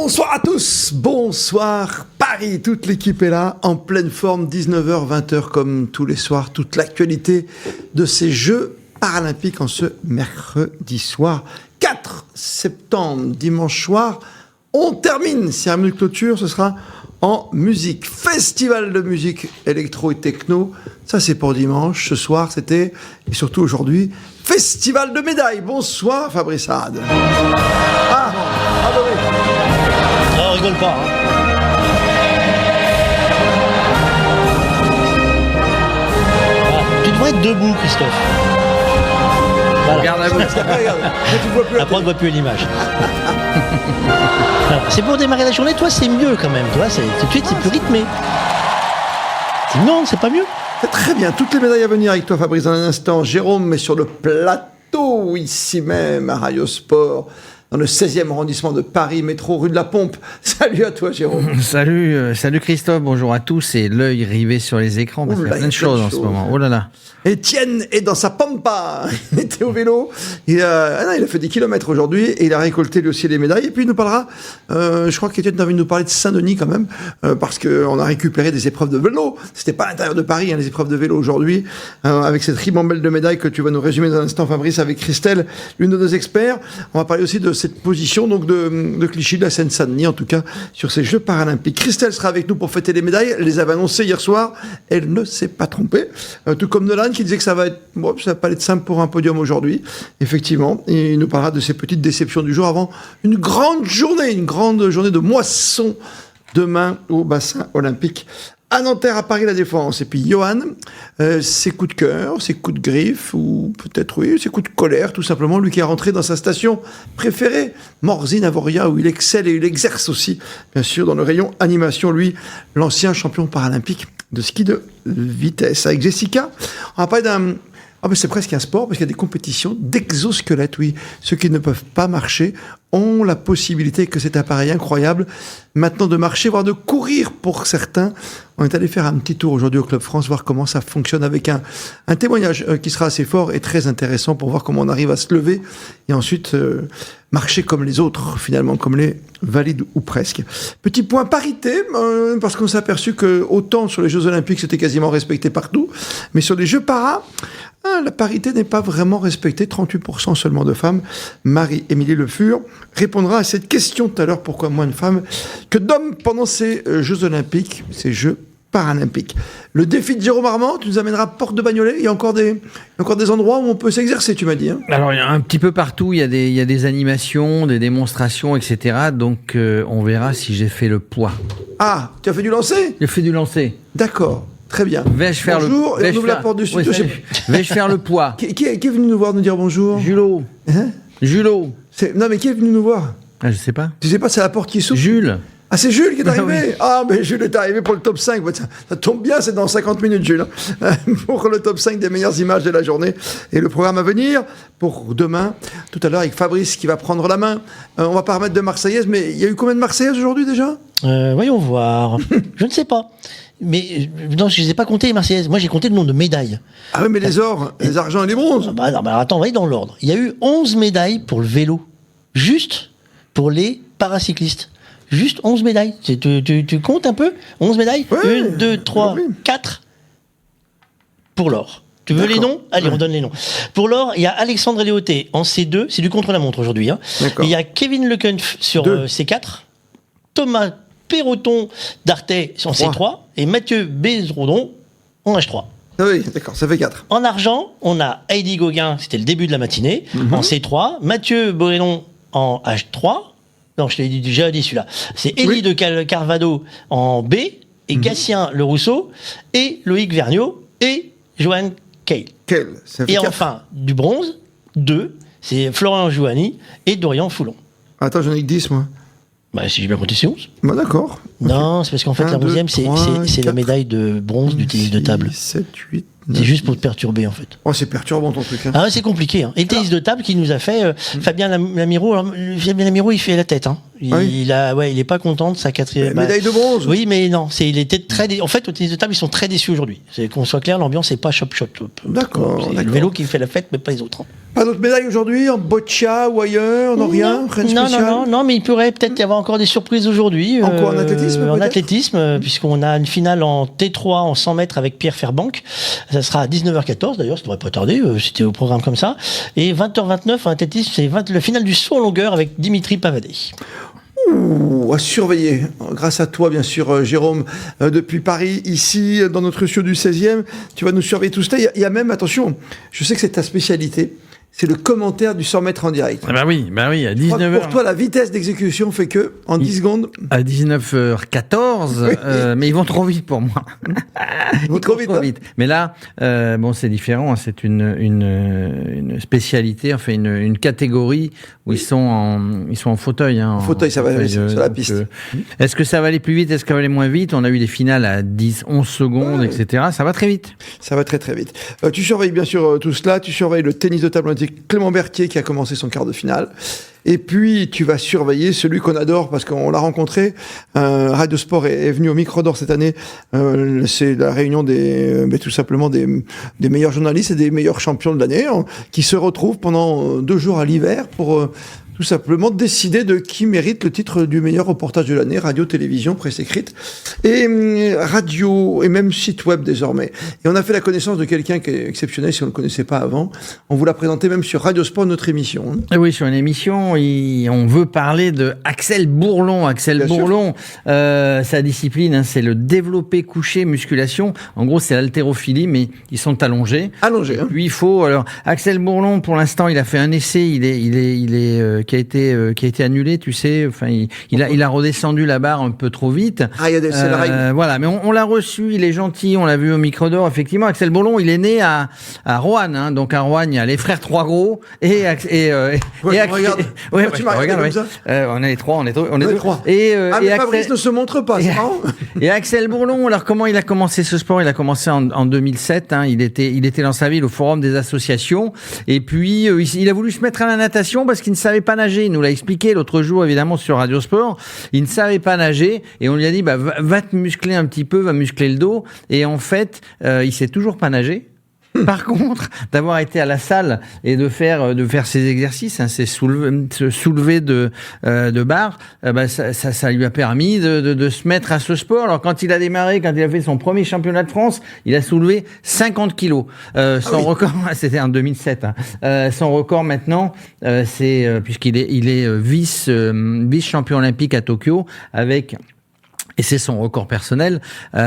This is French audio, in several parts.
Bonsoir à tous, bonsoir Paris, toute l'équipe est là, en pleine forme, 19h, 20h comme tous les soirs, toute l'actualité de ces Jeux paralympiques en ce mercredi soir, 4 septembre, dimanche soir, on termine, cérémonie de clôture, ce sera en musique, festival de musique électro et techno, ça c'est pour dimanche, ce soir c'était, et surtout aujourd'hui, festival de médailles. Bonsoir Fabrice Arad. Ah bah oui. Non, on rigole pas. Hein. Voilà. Tu devrais être debout, Christophe. Voilà. Regarde la bouche. Après, on ne voit plus l'image. Alors, c'est pour démarrer la journée, toi, c'est mieux quand même. Toi, tout de suite, c'est plus rythmé. Non, c'est pas mieux. C'est très bien. Toutes les médailles à venir avec toi, Fabrice, dans un instant. Jérôme est sur le plateau, ici même, à Radio Sport, dans le 16e arrondissement de Paris, métro, rue de la Pompe. Salut à toi, Jérôme. Salut Christophe, bonjour à tous. Et l'œil rivé sur les écrans, parce qu'il y a plein de choses en ce moment. Oh là là. Étienne est dans sa pampa. Il était au vélo. Il a fait des kilomètres aujourd'hui et il a récolté lui aussi les médailles. Et puis il nous parlera, je crois qu'Étienne a envie de nous parler de Saint-Denis quand même, parce qu'on a récupéré des épreuves de vélo. C'était pas à l'intérieur de Paris, les épreuves de vélo aujourd'hui, avec cette ribambelle de médailles que tu vas nous résumer dans un instant, Fabrice, avec Christelle, l'une de nos experts. On va parler aussi de cette position donc de Clichy, de la Seine-Saint-Denis, en tout cas, sur ces Jeux paralympiques. Christelle sera avec nous pour fêter les médailles. Elle les avait annoncées hier soir. Elle ne s'est pas trompée. Tout comme Nolan, qui disait que ça va pas être simple pour un podium aujourd'hui, effectivement. Et il nous parlera de ces petites déceptions du jour avant une grande journée de moisson demain au bassin olympique à Nanterre, à Paris, la Défense. Et puis Johan, ses coups de cœur, ses coups de griffe, ou peut-être ses coups de colère, tout simplement. Lui qui est rentré dans sa station préférée, Morzine-Avoria, où il excelle et il exerce aussi, bien sûr, dans le rayon animation. Lui, l'ancien champion paralympique de ski de vitesse. Avec Jessica, on va parler d'un... c'est presque un sport, parce qu'il y a des compétitions d'exosquelettes, oui. Ceux qui ne peuvent pas marcher ont la possibilité, que cet appareil incroyable, maintenant de marcher, voire de courir pour certains. On est allé faire un petit tour aujourd'hui au Club France, voir comment ça fonctionne, avec un témoignage qui sera assez fort et très intéressant pour voir comment on arrive à se lever et ensuite marcher comme les autres, finalement, comme les valides ou presque. Petit point parité, parce qu'on s'est aperçu que autant sur les Jeux Olympiques, c'était quasiment respecté partout, mais sur les Jeux para, la parité n'est pas vraiment respectée, 38% seulement de femmes. Marie-Émilie Le Fur répondra à cette question tout à l'heure, pourquoi moins de femmes que d'hommes pendant ces Jeux Olympiques, ces Jeux paralympiques. Le défi de Jérôme Armand, tu nous amèneras Porte de Bagnolet. Il y a encore des endroits où on peut s'exercer, tu m'as dit. Hein. Alors, il y a un petit peu partout, il y a des animations, des démonstrations, etc. Donc, on verra si j'ai fait le poids. Ah, tu as fait du lancer ? J'ai fait du lancer. D'accord. Très bien. Vais-je faire bonjour, et on ouvre la porte du studio. Vais-je faire le poids ? Qui est venu nous voir nous dire bonjour ? Julot. Hein ? Julot. Non, mais qui est venu nous voir ? Ah, je sais pas. Tu sais pas, c'est la porte qui s'ouvre ? Jules. Ah, c'est Jules qui est arrivé. Oui. Ah, mais Jules est arrivé pour le top 5. Ça tombe bien, c'est dans 50 minutes, Jules. Pour le top 5 des meilleures images de la journée. Et le programme à venir pour demain, tout à l'heure, avec Fabrice qui va prendre la main. On va pas remettre de Marseillaise, mais il y a eu combien de Marseillaises aujourd'hui déjà ? Voyons voir. Je ne sais pas. Mais non, je ne les ai pas comptés, les Marseillaises. Moi, j'ai compté le nombre de médailles. Ah oui, mais les ors, les argents et les bronzes. Non, attends, on va aller dans l'ordre. Il y a eu 11 médailles pour le vélo. Juste pour les paracyclistes. Juste 11 médailles. Tu comptes un peu ? 11 médailles ? Ouais, 1, 2, 3, oui. 4 pour l'or. Tu veux les noms ? Allez, on donne les noms. Pour l'or, il y a Alexandre Léoté en C2. C'est du contre-la-montre aujourd'hui. Hein. Il y a Kevin Lekunf sur C4. Thomas Perroton d'Artais en C3. Et Mathieu Bézrodon en H3. Ah oui, d'accord, ça fait 4. En argent, on a Heidi Gauguin, c'était le début de la matinée, en C3. Mathieu Borelon en H3. Non, je l'ai déjà dit celui-là. C'est Élie de Carvado en B, et Gatien Le Rousseau, et Loïc Vergniaud, et Johan Keil. Ça fait et 4. enfin, du bronze, 2, c'est Florian Jouani et Dorian Foulon. Attends, j'en ai que 10, moi. Bah, si j'ai bien compté, c'est 11. Bah, d'accord. Non, c'est parce qu'en fait, la 11e, c'est la médaille de bronze du tennis de table. 7, 8, C'est juste pour te perturber, en fait. Oh, c'est perturbant ton truc. Hein. Ah, c'est compliqué. Hein. Et le tennis de table qui nous a fait Fabien Lamiro. Fabien Lamiro, il fait la tête. Hein. Il est pas content de sa quatrième médaille de bronze. Oui, mais non, il était très. En fait, au tennis de table, ils sont très déçus aujourd'hui. C'est qu'on soit clair, l'ambiance n'est pas chop. D'accord. C'est le vélo qui fait la fête, mais pas les autres. Hein. Pas d'autres médailles aujourd'hui en boccia ou ailleurs, rien Non, mais il pourrait peut-être y avoir encore des surprises aujourd'hui. En quoi, en athlétisme En athlétisme, puisqu'on a une finale en T3 en 100 mètres avec Pierre Fairbank. Ça sera à 19h14 d'ailleurs, ça devrait pas tarder, c'était au programme comme ça. Et 20h29 en athlétisme, c'est le final du saut en longueur avec Dimitri Pavadé. À surveiller, grâce à toi bien sûr Jérôme, depuis Paris, ici dans notre studio du 16e, tu vas nous surveiller tout cela. Il y a même, attention, je sais que c'est ta spécialité, c'est le commentaire du 100 mètres en direct. Bah oui, à 19h. Pour toi, la vitesse d'exécution fait que, en 10 secondes... À 19h14, oui. Mais ils vont trop vite pour moi. Ils vont trop vite. Mais là, c'est différent, hein, c'est une spécialité, enfin une catégorie où ils sont en fauteuil. Hein, en fauteuil, ça va aller sur la piste. Est-ce que ça va aller plus vite, est-ce que ça va aller moins vite? On a eu des finales à 10, 11 secondes, etc. Ça va très vite. Ça va très très vite. Tu surveilles bien sûr tout cela, tu surveilles le tennis de table. Clément Berthier qui a commencé son quart de finale. Et puis, tu vas surveiller celui qu'on adore parce qu'on l'a rencontré. Radio Sport est venu au Micro d'Or cette année. C'est la réunion tout simplement des meilleurs journalistes et des meilleurs champions de l'année qui se retrouvent pendant 2 jours à l'hiver pour tout simplement décider de qui mérite le titre du meilleur reportage de l'année, radio, télévision, presse écrite, et radio, et même site web désormais. Et on a fait la connaissance de quelqu'un qui est exceptionnel, si on ne le connaissait pas avant. On vous l'a présenté même sur Radio Sport, notre émission. Oui, sur une émission, on veut parler de Axel Bourlon. Axel Bourlon, sa discipline, c'est le développé couché musculation. En gros, c'est l'haltérophilie, mais ils sont allongés. Allongés. Puis il faut, alors, Axel Bourlon, pour l'instant, il a fait un essai, qui a été annulé, tu sais. Enfin, il a redescendu la barre un peu trop vite. Ah, c'est la règle. Voilà, mais on l'a reçu, il est gentil, on l'a vu au Micro d'Or. Effectivement, Axel Bourlon, il est né à Roanne, hein. Donc à Roanne, il y a les frères Trois Gros regarde. Tu m'as regardé comme ça. On est les trois, on est trois. Mais Fabrice ne se montre pas, c'est marrant. Et Axel Bourlon, alors comment il a commencé ce sport? Il a commencé en 2007. Hein. Il était dans sa ville au Forum des associations. Et puis il a voulu se mettre à la natation parce qu'il ne savait pas nager. Il nous l'a expliqué l'autre jour, évidemment, sur Radio Sport. Il ne savait pas nager et on lui a dit va te muscler un petit peu, va muscler le dos. Et en fait, il sait toujours pas nager. Par contre, d'avoir été à la salle et de faire ces exercices, hein, ces soulever de barres, ça lui a permis de se mettre à ce sport. Alors quand il a démarré, quand il a fait son premier championnat de France, il a soulevé 50 kilos. Son record, c'était en 2007. Hein. Son record maintenant, c'est puisqu'il est vice champion olympique à Tokyo avec. Et c'est son record personnel, une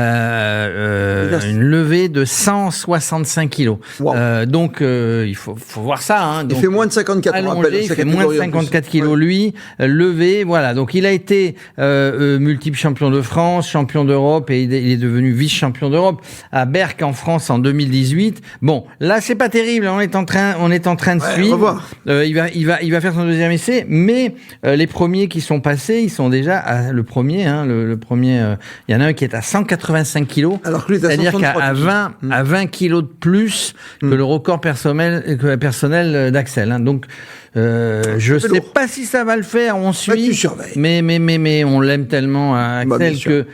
levée de 165 kilos. Wow. Donc, il faut voir ça. Hein. Donc, il fait moins de 54. Allongé, il fait moins de 54 kilos, lui. Levé, voilà. Donc, il a été multiple champion de France, champion d'Europe, et il est devenu vice-champion d'Europe à Berck en France en 2018. Bon, là, c'est pas terrible. On est en train de suivre. Il va faire son deuxième essai, mais les premiers qui sont passés, ils sont déjà le premier, hein, le premier. Il y en a un qui est à 185 kilos, c'est-à-dire qu'à 20 kilos de plus que le record personnel d'Axel. Hein. Donc, je sais pas si ça va le faire, on suit, mais on l'aime tellement à Axel que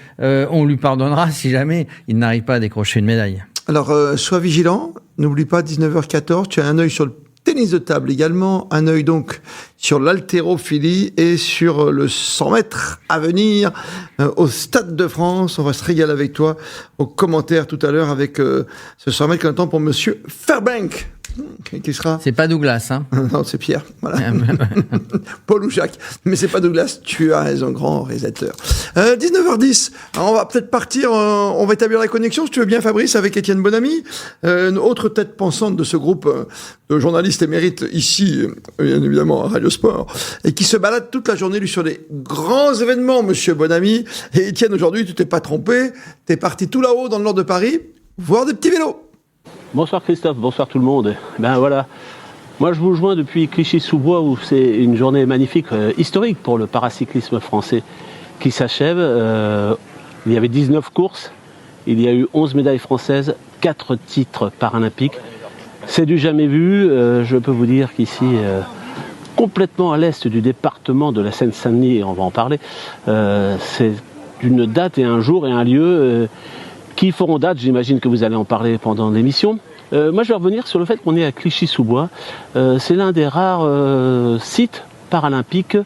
on lui pardonnera si jamais il n'arrive pas à décrocher une médaille. Alors, sois vigilant, n'oublie pas, 19h14, tu as un œil sur le tennis de table également, un œil donc sur l'haltérophilie et sur le 100 mètres à venir au Stade de France. On va se régaler avec toi aux commentaires tout à l'heure avec ce 100 mètres qu'on attend pour Monsieur Fairbank. Qui sera... C'est pas Douglas, hein. Non, c'est Pierre. Voilà. Paul ou Jacques. Mais c'est pas Douglas. Tu as raison, grand réalisateur. 19h10. Alors, on va peut-être partir. On va établir la connexion, si tu veux bien, Fabrice, avec Étienne Bonamy, une autre tête pensante de ce groupe de journalistes émérites ici, bien évidemment, à Radio Sport, et qui se balade toute la journée, lui, sur les grands événements, Monsieur Bonamy. Et Étienne, aujourd'hui, tu t'es pas trompé. T'es parti tout là-haut, dans le nord de Paris, voir des petits vélos. Bonsoir Christophe, bonsoir tout le monde. Ben voilà, moi je vous joins depuis Clichy-sous-Bois où c'est une journée magnifique, historique pour le paracyclisme français qui s'achève. Il y avait 19 courses, il y a eu 11 médailles françaises, 4 titres paralympiques. C'est du jamais vu. Je peux vous dire qu'ici, complètement à l'est du département de la Seine-Saint-Denis, et on va en parler, c'est une date et un jour et un lieu qui feront date. J'imagine que vous allez en parler pendant l'émission. Moi, je vais revenir sur le fait qu'on est à Clichy-sous-Bois. C'est l'un des rares sites paralympiques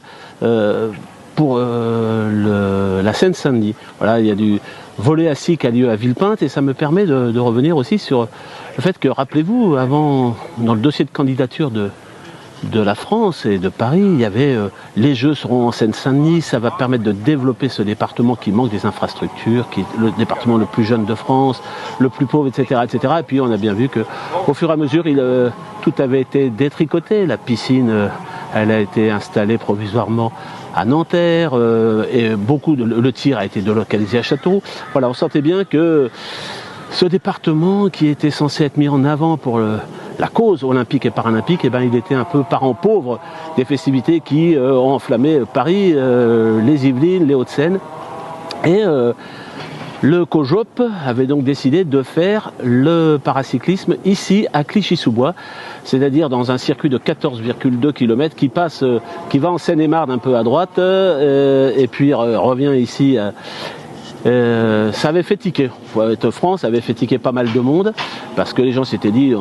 pour la Seine-Saint-Denis. Voilà, il y a du volley assis qui a lieu à Villepinte, et ça me permet de revenir aussi sur le fait que, rappelez-vous, avant, dans le dossier de candidature de la France et de Paris, il y avait les Jeux seront en Seine-Saint-Denis, ça va permettre de développer ce département qui manque des infrastructures, qui est le département le plus jeune de France, le plus pauvre, etc., etc. Et puis on a bien vu que, au fur et à mesure, tout avait été détricoté. La piscine, elle a été installée provisoirement à Nanterre, et le tir a été délocalisé à Châteauroux. Voilà, on sentait bien que ce département qui était censé être mis en avant pour la cause olympique et paralympique, il était un peu parent pauvre des festivités qui ont enflammé Paris, les Yvelines, les Hauts-de-Seine. Et le COJOP avait donc décidé de faire le paracyclisme ici à Clichy-sous-Bois, c'est-à-dire dans un circuit de 14,2 km qui va en Seine-et-Marne un peu à droite, et puis revient ici. Ça avait fait tiquer. France avait fait tiquer pas mal de monde, parce que les gens s'étaient dit,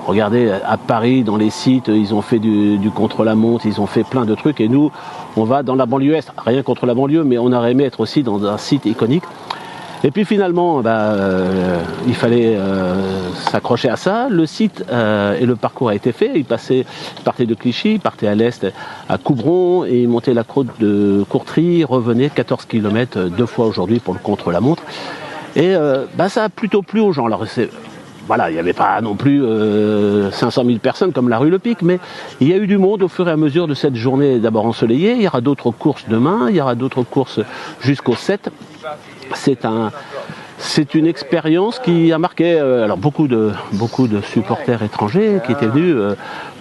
regardez, à Paris, dans les sites, ils ont fait du contre-la-montre, ils ont fait plein de trucs, et nous, on va dans la banlieue est, rien contre la banlieue, mais on aurait aimé être aussi dans un site iconique. Et puis finalement, il fallait s'accrocher à ça. Le site et le parcours a été fait. Il partait de Clichy, il partait à l'est à Coubron, et il montait la côte de Courtry, revenait 14 km 2 fois aujourd'hui pour le contre-la-montre. Et ça a plutôt plu aux gens. Alors voilà, il n'y avait pas non plus 500 000 personnes comme la rue Le Pic, mais il y a eu du monde au fur et à mesure de cette journée d'abord ensoleillée. Il y aura d'autres courses demain, il y aura d'autres courses jusqu'au 7. C'est une expérience qui a marqué beaucoup de supporters étrangers qui étaient venus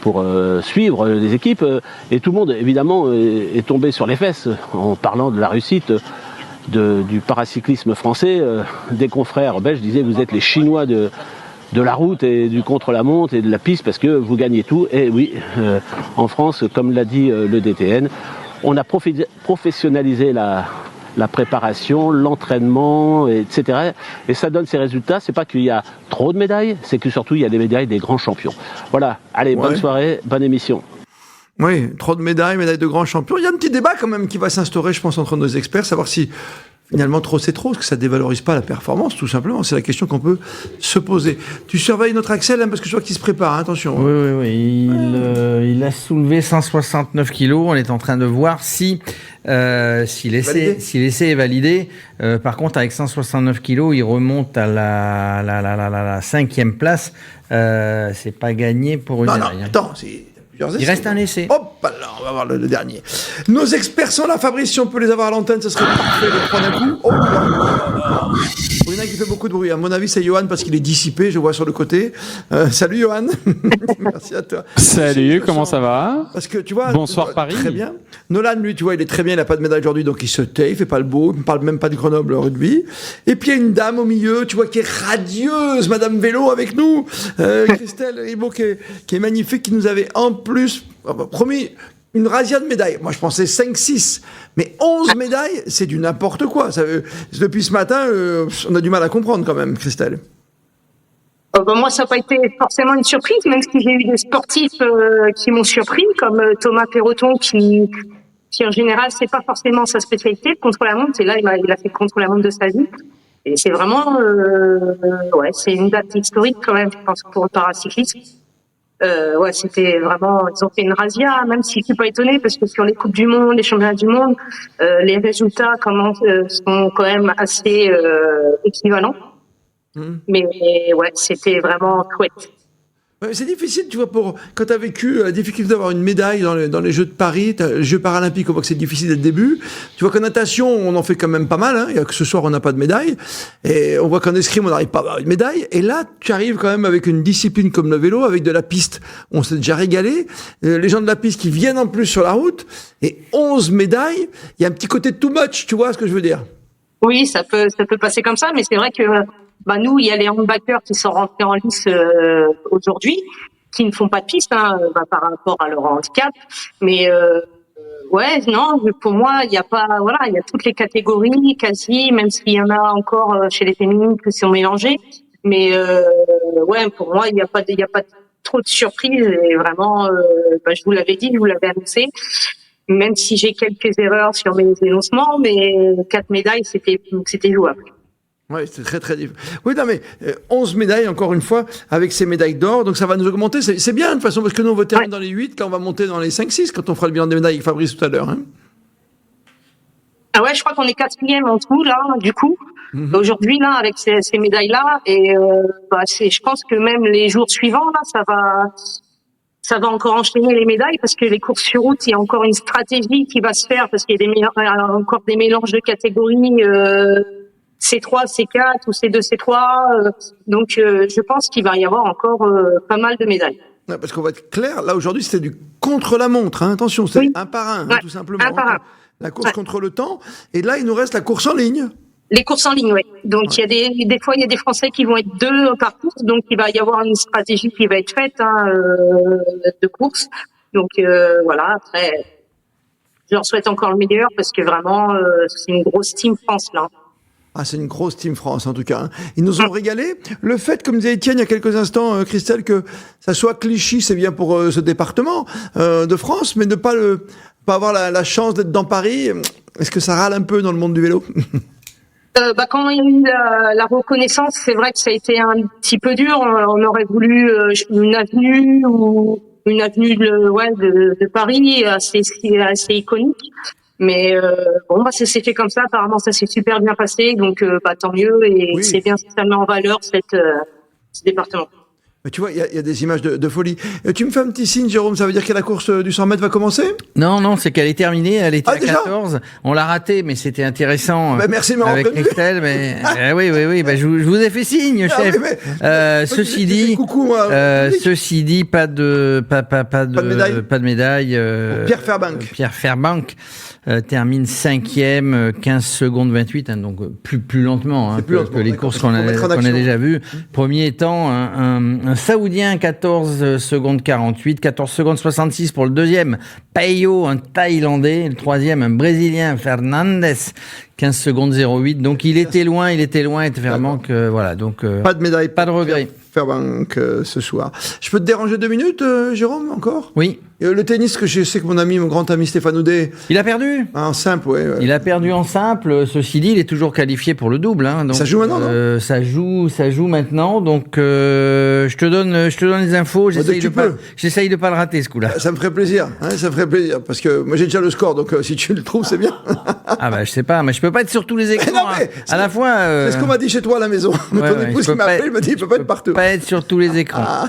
pour suivre les équipes, et tout le monde évidemment est tombé sur les fesses en parlant de la réussite du paracyclisme français. Des confrères belges disaient: vous êtes les Chinois de la route et du contre-la-montre et de la piste, parce que vous gagnez tout. Et oui, en France, comme l'a dit le DTN, on a professionnalisé la préparation, l'entraînement, etc. Et ça donne ses résultats. C'est pas qu'il y a trop de médailles, c'est que surtout il y a des médailles des grands champions. Voilà, allez, bonne soirée, bonne émission. Oui, trop de médailles de grands champions. Il y a un petit débat quand même qui va s'instaurer, je pense, entre nos experts, savoir si finalement trop c'est trop, parce que ça dévalorise pas la performance, tout simplement. C'est la question qu'on peut se poser. Tu surveilles notre Axel, parce que je vois qu'il se prépare, hein, attention. Oui. Il a soulevé 169 kilos. On est en train de voir si l'essai est validé. Par contre, avec 169 kilos, il remonte à la 5e place. C'est pas gagné pour une médaille. Attends, il reste un essai. Hop là, on va voir le dernier. Nos experts sont là, Fabrice. Si on peut les avoir à l'antenne, ça serait parfait de prendre un coup. Oh là. Il y en a qui fait beaucoup de bruit. À mon avis, c'est Johan parce qu'il est dissipé. Je vois sur le côté. Salut Johan. Merci à toi. Salut, comment ça va? Parce que tu vois. Bonsoir Paris. Très bien. Nolan, lui, tu vois, il est très bien. Il n'a pas de médaille aujourd'hui, donc il se tait. Il fait pas le beau. Il ne parle même pas de Grenoble rugby. Et puis il y a une dame au milieu, tu vois, qui est radieuse, Madame Vélo avec nous. Christelle Ribaud, qui est magnifique, qui nous avait plus, promis une razzia de médailles. Moi, je pensais 5-6. Mais 11 médailles, c'est du n'importe quoi. Depuis ce matin, on a du mal à comprendre quand même, Christelle. Moi, ça n'a pas été forcément une surprise, même si j'ai eu des sportifs qui m'ont surpris, comme Thomas Perroton, qui en général, c'est pas forcément sa spécialité, le contre-la-montre. Et là, il a fait le contre-la-montre de sa vie. Et c'est vraiment, c'est une date historique quand même, je pense, pour le paracyclisme. C'était vraiment, ils ont fait une razzia, même si je suis pas étonnée, parce que sur les Coupes du Monde, les Championnats du Monde, les résultats sont quand même assez équivalents. Mais c'était vraiment chouette. C'est difficile, tu vois, quand tu as vécu la difficulté d'avoir une médaille dans les Jeux de Paris, les Jeux paralympiques, on voit que c'est difficile dès le début. Tu vois qu'en natation, on en fait quand même pas mal. Que ce soir, on n'a pas de médaille. Et on voit qu'en escrime, on n'arrive pas à avoir une médaille. Et là, tu arrives quand même avec une discipline comme le vélo, avec de la piste. On s'est déjà régalé. Les gens de la piste qui viennent en plus sur la route. Et 11 médailles, il y a un petit côté too much, tu vois ce que je veux dire? Oui, ça peut passer comme ça, mais c'est vrai que nous, il y a les handbackers qui sont rentrés en lice aujourd'hui, qui ne font pas de piste par rapport à leur handicap. Mais non, pour moi, il y a pas, il y a toutes les catégories quasi, même s'il y en a encore chez les féminines qui sont mélangées. Mais pour moi, il n'y a pas trop de surprises et vraiment, je vous l'avais dit, je vous l'avais annoncé. Même si j'ai quelques erreurs sur mes énoncements, mais 4 médailles, c'était jouable. Oui, c'est très très difficile. Oui, non, mais 11 médailles, encore une fois, avec ces médailles d'or, donc ça va nous augmenter. C'est bien, de toute façon, parce que nous, on va terminer dans les 8, quand on va monter dans les 5-6, quand on fera le bilan des médailles avec Fabrice tout à l'heure. Hein. Ah ouais, je crois qu'on est 4e en tout, là, du coup. Aujourd'hui, là, avec ces médailles-là, et je pense que même les jours suivants, là, ça va encore enchaîner les médailles, parce que les courses sur route, il y a encore une stratégie qui va se faire, parce qu'il y a encore des mélanges de catégories, C3, C4 ou C2, C3. Donc, je pense qu'il va y avoir encore pas mal de médailles. Ouais, parce qu'on va être clair, là aujourd'hui c'était du contre-la-montre, hein. Attention, c'est un par un, tout simplement. Un par un. La course contre le temps, et là il nous reste la course en ligne. Les courses en ligne, oui. Donc il y a des fois il y a des Français qui vont être 2 par course, donc il va y avoir une stratégie qui va être faite de course. Donc après, je leur souhaite encore le meilleur parce que vraiment c'est une grosse team France là. Ah, c'est une grosse Team France, en tout cas. Hein. Ils nous ont régalé. Le fait, comme disait Étienne il y a quelques instants, Christelle, que ça soit Clichy, c'est bien pour ce département de France, mais ne pas avoir la chance d'être dans Paris, est-ce que ça râle un peu dans le monde du vélo? Quand il y a eu la reconnaissance, c'est vrai que ça a été un petit peu dur. On aurait voulu une avenue de Paris assez iconique. Mais ça s'est fait comme ça. Apparemment, ça s'est super bien passé, donc tant mieux. Et c'est bien, ça met en valeur ce département. Mais tu vois, il y a des images de folie. Tu me fais un petit signe, Jérôme, ça veut dire que la course du 100 mètres va commencer? Non, c'est qu'elle est terminée, elle était à déjà 14. On l'a ratée, mais c'était intéressant. Merci, avec Christelle, mais oui, je vous ai fait signe, chef. Ceci dit, pas de médaille. Pierre Fairbank. Pierre Fairbank termine 5e, 15 secondes 28, donc plus lentement que les courses qu'on a déjà vues. Premier temps, un Saoudien, 14 secondes 48, 14 secondes 66 pour le deuxième, Payo, un Thaïlandais, le troisième, un Brésilien, Fernandez, 15 secondes 08. Donc il était loin, et Fairbank, pas de médaille, pas de regret. Fairbank ce soir. Je peux te déranger 2 minutes, Jérôme, encore? Oui. Le tennis, que je sais que mon grand ami Stéphane Houdet... Il a perdu. En simple, ouais. Il a perdu en simple. Ceci dit, il est toujours qualifié pour le double. Donc, ça joue maintenant, non? Ça joue maintenant. Donc, je te donne les infos. J'essaye de pas le rater, ce coup-là. Ça me ferait plaisir. Ça me ferait plaisir. Parce que moi, j'ai déjà le score. Donc, si tu le trouves, c'est bien. Je sais pas. Mais je peux pas être sur tous les écrans. À la fois. C'est ce qu'on m'a dit chez toi à la maison. Ton épouse qui m'a appelé, il m'a dit, il peut pas être partout. Pas être sur tous les écrans.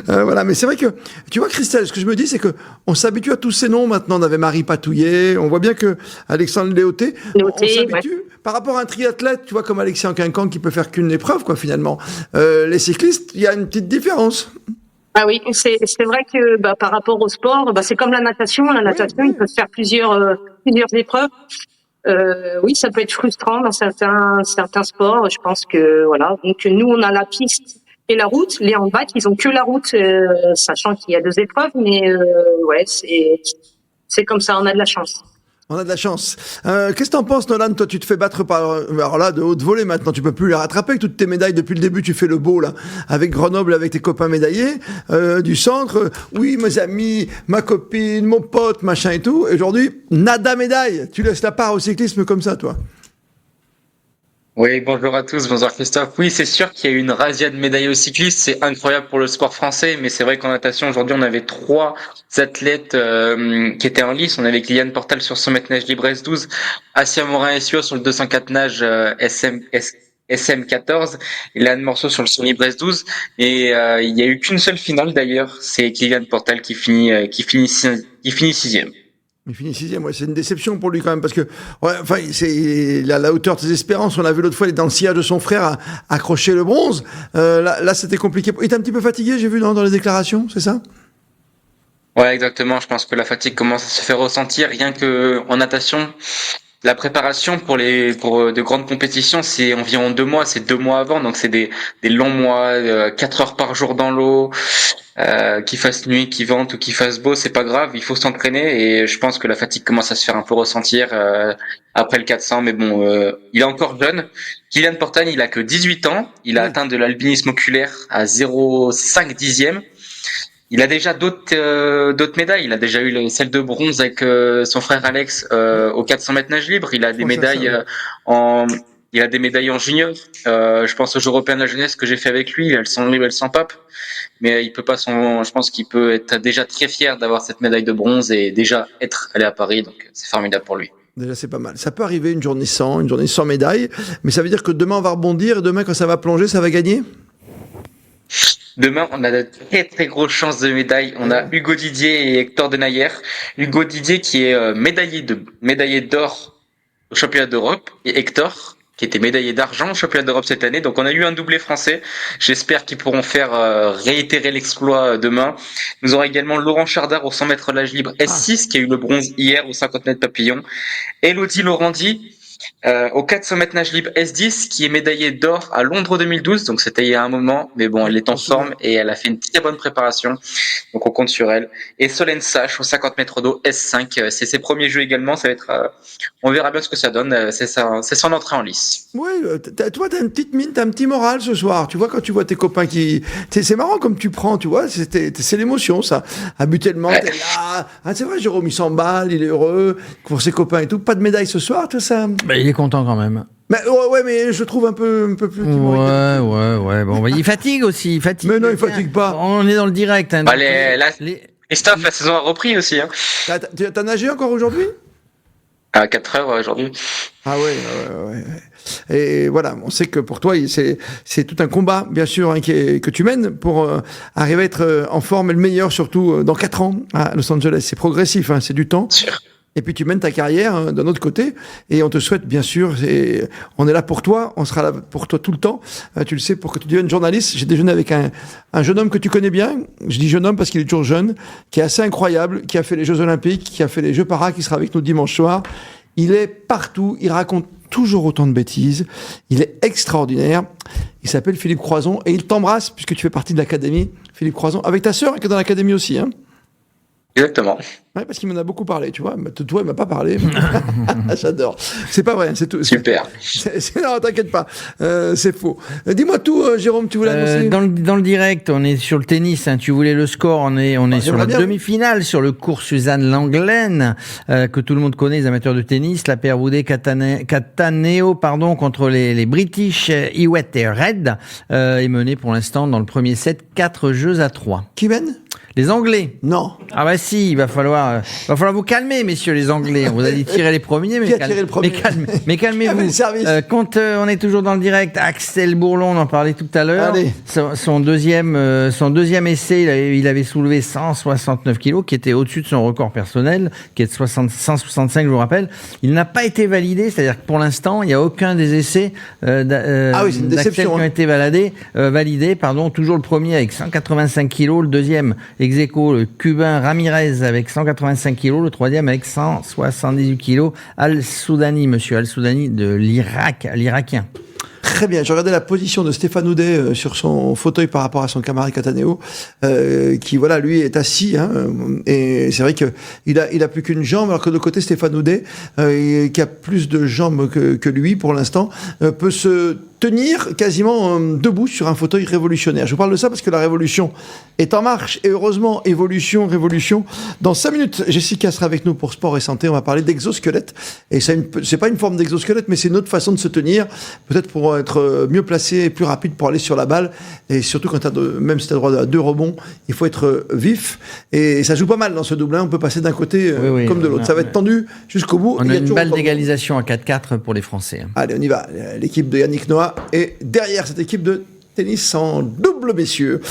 Voilà. Mais c'est vrai que, tu vois, Christelle, ce que je me dis, c'est que on s'habitue à tous ces noms maintenant. On avait Marie Patouillet, on voit bien que Alexandre Léoté, on s'habitue. Par rapport à un triathlète, tu vois, comme Alexis Anquincan qui peut faire qu'une épreuve, quoi, finalement. Les cyclistes, il y a une petite différence. Ah oui, c'est vrai que par rapport au sport, c'est comme la natation. La natation, ils peuvent faire plusieurs épreuves. Oui, ça peut être frustrant dans certains sports. Je pense que voilà. Donc nous, on a la piste et la route. Les handball, ils ont que la route, sachant qu'il y a 2 épreuves, mais c'est comme ça, on a de la chance. On a de la chance. Qu'est-ce que t'en penses, Nolan? Toi, tu te fais battre par, alors là, de haute volée maintenant. Tu peux plus les rattraper avec toutes tes médailles. Depuis le début, tu fais le beau, là. Avec Grenoble, avec tes copains médaillés, du centre. Oui, mes amis, ma copine, mon pote, machin et tout. Et aujourd'hui, nada médaille. Tu laisses la part au cyclisme comme ça, toi. Oui, bonjour à tous, bonjour Christophe. Oui, c'est sûr qu'il y a eu une razzia de médailles aux cyclistes, c'est incroyable pour le sport français, mais c'est vrai qu'en natation, aujourd'hui, on avait 3 athlètes qui étaient en lice. On avait Kylian Portal sur 100 mètres nage libre S12, Assia Morin-Essio sur le 204 nage SM14, et Léane Morceau sur le 100 libre S12. Et il y a eu qu'une seule finale d'ailleurs, c'est Kylian Portal qui finit 6e. Il finit 6e, c'est une déception pour lui quand même, parce que c'est la hauteur de ses espérances. On l'a vu l'autre fois, il est dans le sillage de son frère à accrocher le bronze. Là, c'était compliqué. Il était un petit peu fatigué, j'ai vu dans les déclarations, c'est ça? Ouais, exactement. Je pense que la fatigue commence à se faire ressentir, rien que en natation. la préparation pour de grandes compétitions, c'est environ 2 mois, c'est 2 mois avant, donc c'est des longs mois, 4 heures par jour dans l'eau, qu'il fasse nuit, qu'il vente ou qu'il fasse beau, c'est pas grave, il faut s'entraîner et je pense que la fatigue commence à se faire un peu ressentir après le 400, mais bon, il est encore jeune. Kylian Portagne, il a que 18 ans, il a atteint de l'albinisme oculaire à 0,5 dixième. Il a déjà d'autres médailles. Il a déjà eu celle de bronze avec son frère Alex au 400 mètres nage libre. Il a des médailles il a des médailles en junior. Je pense aux Jeux européens de la jeunesse que j'ai fait avec lui. Elles sont libres, elles sont pape. Mais il peut pas je pense qu'il peut être déjà très fier d'avoir cette médaille de bronze et déjà être allé à Paris. Donc c'est formidable pour lui. Déjà, c'est pas mal. Ça peut arriver une journée sans médaille. Mais ça veut dire que demain, on va rebondir et demain, quand ça va plonger, ça va gagner? Demain, on a de très très grosses chances de médailles. On a Hugo Didier et Hector Denayer. Hugo Didier qui est médaillé d'or au championnat d'Europe et Hector qui était médaillé d'argent au championnat d'Europe cette année. Donc on a eu un doublé français. J'espère qu'ils pourront faire réitérer l'exploit demain. Nous aurons également Laurent Chardard au 100 mètres nage libre S6 qui a eu le bronze hier au 50 mètres papillon. Elodie Laurenti au 400 mètres nage libre S10 qui est médaillée d'or à Londres 2012, donc c'était il y a un moment, mais bon, elle est en forme et elle a fait une très bonne préparation, donc on compte sur elle. Et Solène Sache au 50 mètres d'eau S5, c'est ses premiers jeux également, ça va être, on verra bien ce que ça donne, c'est son entrée en lice. Oui, toi t'as une petite mine, t'as un petit moral ce soir, tu vois, quand tu vois tes copains c'est marrant comme tu prends, tu vois, c'est l'émotion ça, habituellement t'es là, c'est vrai, Jérôme il s'emballe, il est heureux pour ses copains et tout, pas de médaille ce soir, tout ça. Il est content quand même. Mais mais je trouve un peu plus timoré. Ouais. Bon, il fatigue aussi, il fatigue. Mais non, il fatigue pas. On est dans le direct. Hein, Christophe, la saison a repris aussi. Hein. T'as nagé encore aujourd'hui? À 4 heures aujourd'hui. Ah ouais. Et voilà, on sait que pour toi, c'est tout un combat, bien sûr, hein, que tu mènes pour arriver à être en forme et le meilleur, surtout dans 4 ans à Los Angeles. C'est progressif, hein, c'est du temps. Sûr. Et puis tu mènes ta carrière d'un autre côté et on te souhaite bien sûr, on est là pour toi, on sera là pour toi tout le temps, tu le sais, pour que tu deviennes journaliste. J'ai déjeuné avec un jeune homme que tu connais bien, je dis jeune homme parce qu'il est toujours jeune, qui est assez incroyable, qui a fait les Jeux Olympiques, qui a fait les Jeux Para, qui sera avec nous dimanche soir. Il est partout, il raconte toujours autant de bêtises, il est extraordinaire, il s'appelle Philippe Croison et il t'embrasse puisque tu fais partie de l'académie, Philippe Croison, avec ta sœur qui est dans l'académie aussi, hein. Exactement. Ouais, parce qu'il m'en a beaucoup parlé, tu vois. Toi, il m'a pas parlé. J'adore. C'est pas vrai, c'est tout. Super. Non, t'inquiète pas. C'est faux. Dis-moi tout, Jérôme, tu voulais annoncer? Dans le direct, on est sur le tennis, hein, tu voulais le score, on est sur la demi-finale, sur le cours Suzanne Langlaine, que tout le monde connaît, les amateurs de tennis, la paire Boudet-Cataneo, contre les British Hewitt et Red, est menée pour l'instant dans le premier set, 4-3. Qui mène? Les Anglais. Non. Ah bah si, il va falloir vous calmer, messieurs les Anglais. On vous a dit tirer les premiers, mais calmez-vous. Quand on est toujours dans le direct, Axel Bourlon, on en parlait tout à l'heure. Son deuxième essai, il avait soulevé 169 kilos, qui était au-dessus de son record personnel, qui est de 165, je vous rappelle. Il n'a pas été validé, c'est-à-dire que pour l'instant, il n'y a aucun des essais d'Axel qui ont été validés. Toujours le premier avec 185 kilos, le deuxième ex-aequo, le cubain Ramirez avec 185 kilos, le troisième avec 178 kilos, Al-Soudani, monsieur Al-Soudani de l'Irakien. Très bien, je regardais la position de Stéphane Houdet sur son fauteuil par rapport à son camarade Cataneo, qui voilà, lui est assis, hein, et c'est vrai que il a plus qu'une jambe, alors que de l'autre côté Stéphane Houdet, qui a plus de jambes que lui pour l'instant, peut se tenir quasiment debout sur un fauteuil révolutionnaire. Je vous parle de ça parce que la révolution est en marche et heureusement, révolution. Dans 5 minutes, Jessica sera avec nous pour Sport et Santé. On va parler d'exosquelette. Et c'est pas une forme d'exosquelette, mais c'est une autre façon de se tenir, peut-être pour être mieux placé et plus rapide pour aller sur la balle. Et surtout quand même si tu as droit à 2 rebonds, il faut être vif. Et ça joue pas mal dans ce double. On peut passer d'un côté comme de l'autre. Ça va être tendu jusqu'au bout. On a une balle d'égalisation à 4-4 pour les Français. Allez, on y va. L'équipe de Yannick Noah et derrière cette équipe de tennis en double, messieurs.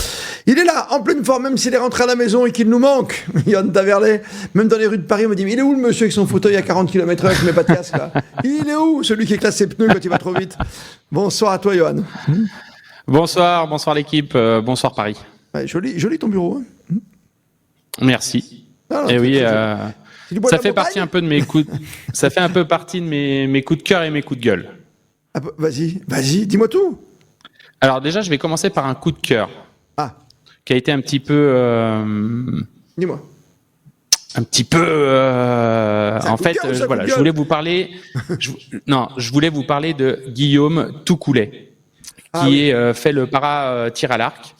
Il est là, en pleine forme, même s'il est rentré à la maison et qu'il nous manque. Yann Taverlet, même dans les rues de Paris, on me dit, mais il est où le monsieur avec son fauteuil à 40 km/h avec mes pas de casque, là? Il est où, celui qui éclate ses pneus quand il va trop vite? Bonsoir à toi, Johan. Bonsoir l'équipe, bonsoir Paris. Ouais, joli ton bureau. Hein. Merci. Et oui, Ça fait partie un peu de mes coups. Ça fait un peu partie de mes coups de cœur et mes coups de gueule. Ah, vas-y, dis-moi tout. Alors déjà, je vais commencer par un coup de cœur. Qui a été un petit peu. Dis-moi. Un petit peu. En fait, voilà, je voulais vous parler. Je voulais vous parler de Guillaume Toucoulet, qui fait le para tir à l'arc.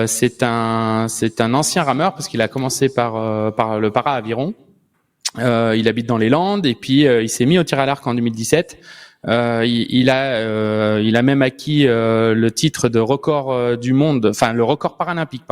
C'est un ancien rameur parce qu'il a commencé par le para aviron. Il habite dans les Landes et puis il s'est mis au tir à l'arc en 2017. Il a même acquis le titre de record du monde, enfin le record paralympique,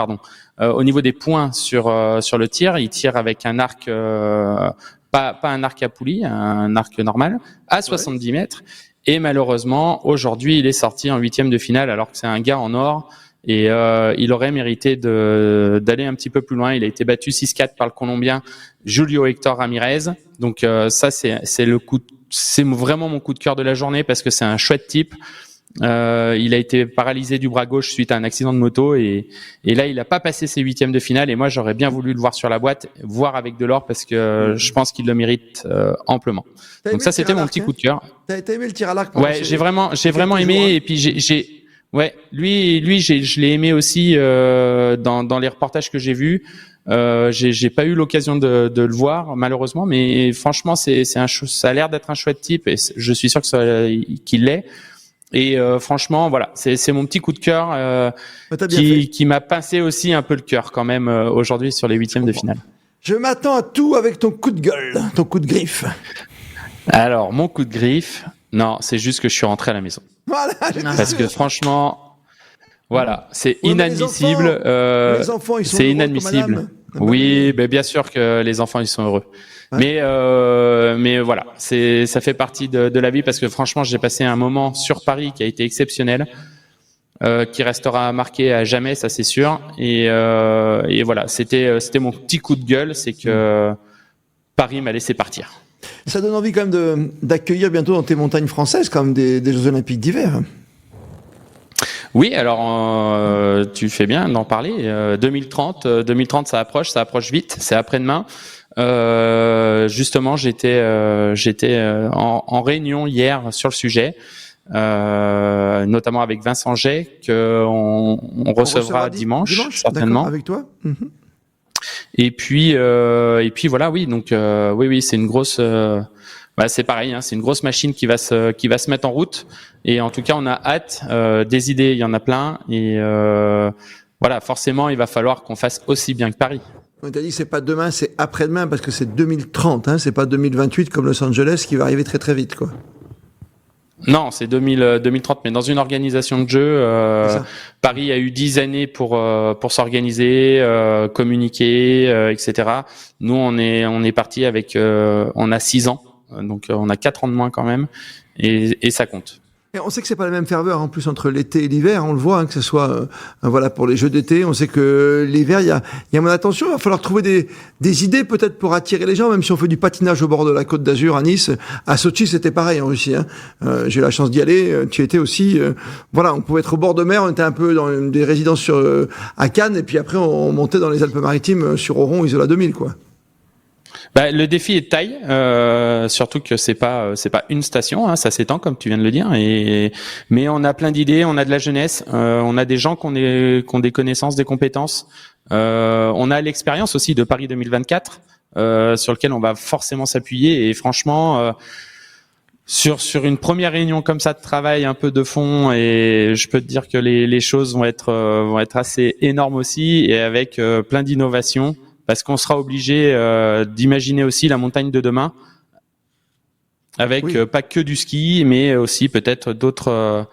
au niveau des points sur le tir. Il tire avec un arc, pas un arc à poulie, un arc normal, à 70 mètres. Et malheureusement, aujourd'hui, il est sorti en 8e de finale alors que c'est un gars en or. Et il aurait mérité d'aller un petit peu plus loin. Il a été battu 6-4 par le Colombien Julio Hector Ramirez. Donc ça, c'est vraiment mon coup de cœur de la journée parce que c'est un chouette type. Il a été paralysé du bras gauche suite à un accident de moto et là il a pas passé ses 8e de finale et moi j'aurais bien voulu le voir sur la boîte, voir avec de l'or parce que je pense qu'il le mérite amplement. Donc ça c'était mon petit coup de cœur. T'as aimé le tir à l'arc? Ouais, j'ai vraiment aimé et puis lui je l'ai aimé aussi dans les reportages que j'ai vus. J'ai pas eu l'occasion de le voir malheureusement, mais franchement ça a l'air d'être un chouette type et je suis sûr qu'il l'est. Et franchement, voilà, c'est mon petit coup de cœur qui m'a pincé aussi un peu le cœur quand même aujourd'hui sur les 8e de finale. Je m'attends à tout avec ton coup de gueule, ton coup de griffe. Alors mon coup de griffe, non, c'est juste que je suis rentré à la maison. Voilà, parce que franchement, voilà, c'est inadmissible. Les enfants, ils sont c'est heureux, inadmissible. Oui, ben bien sûr que les enfants ils sont heureux. Ouais. Mais voilà, ça fait partie de la vie parce que franchement j'ai passé un moment sur Paris qui a été exceptionnel, qui restera marqué à jamais, ça c'est sûr. Et voilà, c'était mon petit coup de gueule, c'est que Paris m'a laissé partir. Ça donne envie quand même d'accueillir bientôt dans tes montagnes françaises quand même des Jeux Olympiques d'hiver. Oui, alors tu fais bien d'en parler. 2030, ça approche vite, c'est après-demain. Justement, j'étais en réunion hier sur le sujet, notamment avec Vincent Jay qu'on recevra dimanche certainement. Avec toi. Et puis voilà, oui. Donc oui, c'est une grosse. C'est pareil, hein, c'est une grosse machine qui va se mettre en route. Et en tout cas, on a hâte. Des idées, il y en a plein. Et voilà, forcément, il va falloir qu'on fasse aussi bien que Paris. On t'a dit que c'est pas demain, c'est après-demain parce que c'est 2030. Hein, c'est pas 2028 comme Los Angeles qui va arriver très très vite, quoi. Non, c'est 2030, mais dans une organisation de jeu, Paris a eu 10 années pour s'organiser, communiquer, etc. Nous, on est parti avec, on a 6 ans, donc on a 4 ans de moins quand même, et ça compte. Et on sait que c'est pas la même ferveur en plus entre l'été et l'hiver, on le voit, hein, que ce soit voilà pour les jeux d'été, on sait que l'hiver il y a moins d'attention, il va falloir trouver des idées peut-être pour attirer les gens, même si on fait du patinage au bord de la Côte d'Azur à Nice, à Sochi c'était pareil en Russie, hein. J'ai eu la chance d'y aller, tu étais aussi voilà, on pouvait être au bord de mer, on était un peu dans des résidences à Cannes et puis après on montait dans les Alpes-Maritimes sur Oron, Isola 2000 quoi. Le défi est de taille, surtout que c'est pas une station, hein, ça s'étend comme tu viens de le dire. Mais on a plein d'idées, on a de la jeunesse, on a des gens qui ont des connaissances, des compétences. On a l'expérience aussi de Paris 2024, sur lequel on va forcément s'appuyer. Et franchement, sur une première réunion comme ça de travail un peu de fond, et je peux te dire que les choses vont être assez énormes aussi, et avec plein d'innovations. Parce qu'on sera obligé d'imaginer aussi la montagne de demain, avec pas que du ski, mais aussi peut-être d'autres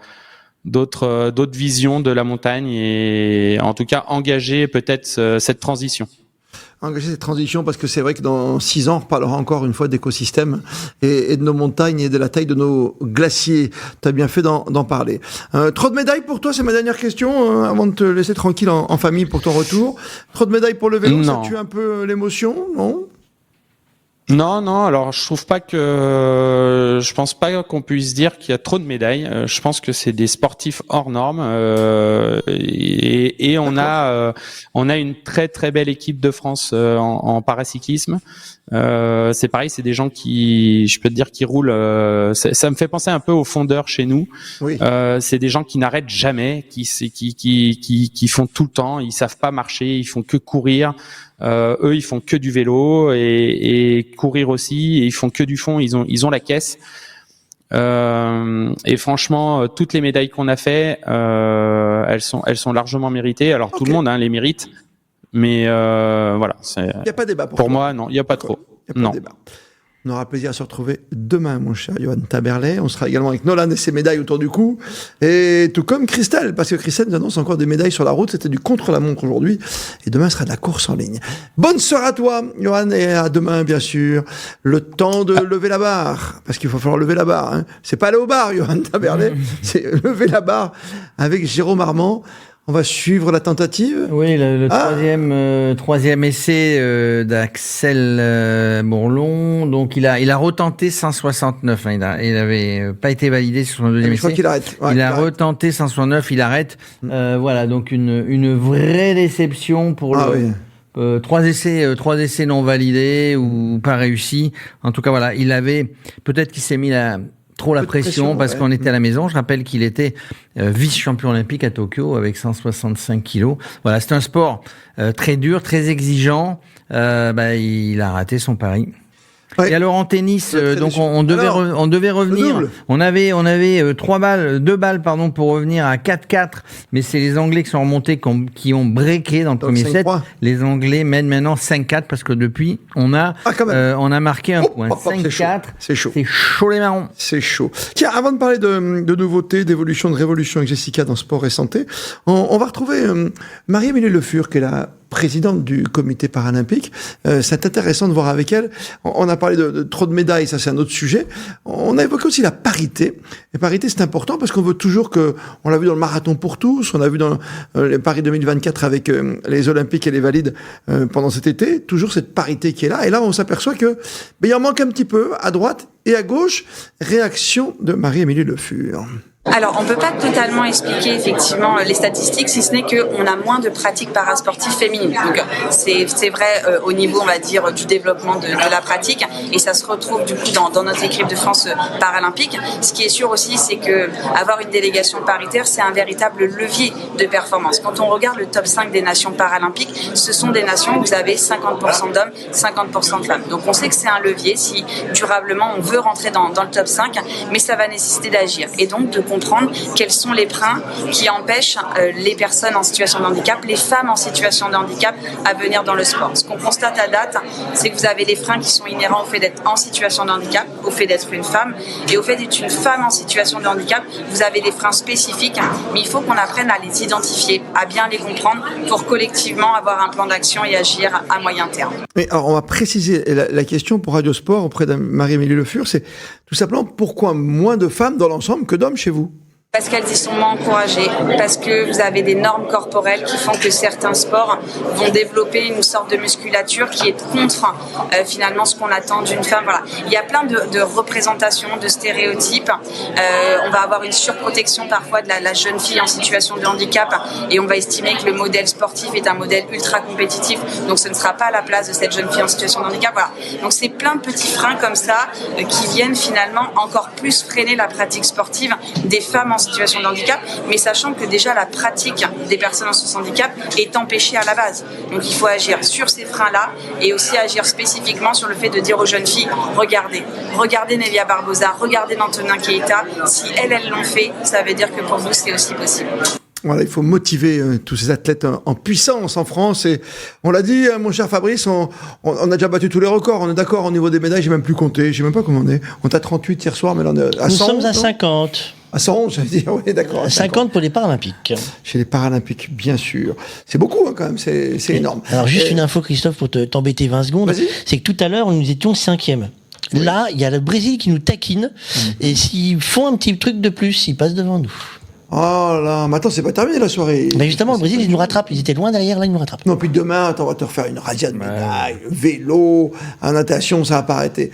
visions de la montagne, et en tout cas engager peut-être cette transition. Engager cette transition parce que c'est vrai que dans 6 ans, on reparlera encore une fois d'écosystèmes et de nos montagnes et de la taille de nos glaciers. Tu as bien fait d'en parler. Trop de médailles pour toi, c'est ma dernière question avant de te laisser tranquille en famille pour ton retour. Trop de médailles pour le vélo, ça tue un peu l'émotion, non ? Non. Alors, je pense pas qu'on puisse dire qu'il y a trop de médailles. Je pense que c'est des sportifs hors normes. Et on a une très très belle équipe de France en paracyclisme. C'est pareil, c'est des gens qui, je peux te dire, qui roulent. Ça me fait penser un peu aux fondeurs chez nous. Oui. C'est des gens qui n'arrêtent jamais, qui font tout le temps. Ils savent pas marcher, ils font que courir. Eux, ils font que du vélo et courir aussi. Et ils font que du fond. Ils ont la caisse. Et franchement, toutes les médailles qu'on a fait, elles sont largement méritées. Alors tout le monde les mérite. Mais voilà, il n'y a pas de débat pour moi, non, il n'y a pas trop. Il n'y a pas de débat. On aura plaisir à se retrouver demain, mon cher Johan Taberlet. On sera également avec Nolan et ses médailles autour du cou. Et tout comme Christelle, parce que Christelle nous annonce encore des médailles sur la route. C'était du contre-la-montre aujourd'hui. Et demain sera de la course en ligne. Bonne soirée à toi, Johan, et à demain, bien sûr. Le temps de lever la barre. Parce qu'il faut falloir lever la barre. Hein. C'est pas aller au bar, Johan Taberlet. C'est lever la barre avec Jérôme Armand. On va suivre la tentative. Oui, le troisième essai d'Axel Bourlon. Donc il a retenté 169. Hein. Il avait pas été validé sur son deuxième essai. Je crois qu'il arrête. Ouais, il a retenté 169. Il arrête. Voilà, donc une vraie déception pour le. Trois essais non validés ou pas réussis. En tout cas, voilà, peut-être qu'il s'est mis trop la pression parce qu'on était à la maison. Je rappelle qu'il était vice-champion olympique à Tokyo avec 165 kilos. Voilà, c'est un sport très dur, très exigeant. Il a raté son pari. Ouais. Et alors en tennis, donc on devait revenir. On avait 2 balles pour revenir à 4-4, mais c'est les Anglais qui sont remontés qui ont breaké dans le premier set. Les Anglais mènent maintenant 5-4 parce que depuis on a marqué un point. 5-4. C'est chaud. C'est chaud les marrons. C'est chaud. Tiens, avant de parler de nouveautés, d'évolution, de révolution avec Jessica dans sport et santé, on va retrouver Marie-Amélie Le Fur qui est la présidente du comité paralympique. C'est intéressant de voir avec elle. On a parlé de trop de médailles, ça c'est un autre sujet. On a évoqué aussi la parité. La parité, c'est important parce qu'on veut toujours on l'a vu dans le marathon pour tous, on l'a vu dans les Paris 2024 avec les Olympiques et les Valides pendant cet été, toujours cette parité qui est là. Et là, on s'aperçoit que il en manque un petit peu à droite et à gauche. Réaction de Marie-Amélie Le Fur. Alors, on ne peut pas totalement expliquer effectivement les statistiques, si ce n'est qu'on a moins de pratiques parasportives féminines. Donc, c'est vrai au niveau, on va dire, du développement de la pratique, et ça se retrouve du coup dans notre équipe de France paralympique. Ce qui est sûr aussi, c'est que avoir une délégation paritaire, c'est un véritable levier de performance. Quand on regarde le top 5 des nations paralympiques, ce sont des nations où vous avez 50% d'hommes, 50% de femmes. Donc, on sait que c'est un levier si durablement on veut rentrer dans le top 5, mais ça va nécessiter d'agir. Et donc, de comprendre quels sont les freins qui empêchent les personnes en situation de handicap, les femmes en situation de handicap à venir dans le sport. Ce qu'on constate à date, c'est que vous avez les freins qui sont inhérents au fait d'être en situation de handicap, au fait d'être une femme, et au fait d'être une femme en situation de handicap, vous avez des freins spécifiques, mais il faut qu'on apprenne à les identifier, à bien les comprendre pour collectivement avoir un plan d'action et agir à moyen terme. Mais alors on va préciser la question pour Radio Sport auprès de Marie-Amélie Le Fur, c'est tout simplement pourquoi moins de femmes dans l'ensemble que d'hommes chez vous ? Parce qu'elles y sont moins encouragées, parce que vous avez des normes corporelles qui font que certains sports vont développer une sorte de musculature qui est contre finalement ce qu'on attend d'une femme. Voilà. Il y a plein de représentations, de stéréotypes. On va avoir une surprotection parfois de la jeune fille en situation de handicap et on va estimer que le modèle sportif est un modèle ultra compétitif, donc ce ne sera pas la place de cette jeune fille en situation de handicap. Voilà. Donc c'est plein de petits freins comme ça qui viennent finalement encore plus freiner la pratique sportive des femmes en situation de handicap, mais sachant que déjà la pratique des personnes en situation de handicap est empêchée à la base. Donc il faut agir sur ces freins-là et aussi agir spécifiquement sur le fait de dire aux jeunes filles, regardez Nelia Barbosa, regardez Antonin Keita, si elles l'ont fait, ça veut dire que pour vous c'est aussi possible. Voilà, il faut motiver tous ces athlètes en puissance en France. Et on l'a dit, mon cher Fabrice, on a déjà battu tous les records. On est d'accord au niveau des médailles, j'ai même plus compté. Je sais même pas comment on est. On est à 38 hier soir, mais là on est à 100. Nous sommes à 50. À 111, j'allais dire, oui, d'accord. 50 pour les Paralympiques. Chez les Paralympiques, bien sûr. C'est beaucoup, hein, quand même, c'est énorme. Alors, juste une info, Christophe, pour t'embêter 20 secondes. Vas-y. C'est que tout à l'heure, nous étions 5e. Oui. Là, il y a le Brésil qui nous taquine. Et s'ils font un petit truc de plus, ils passent devant nous. Oh là, mais attends, c'est pas terminé la soirée. Mais justement, le Brésil, ils nous rattrapent. Ils étaient loin derrière, là, ils nous rattrapent. Non, puis demain, attends, on va te refaire une razzia de médailles, vélo, en natation, ça va pas arrêter.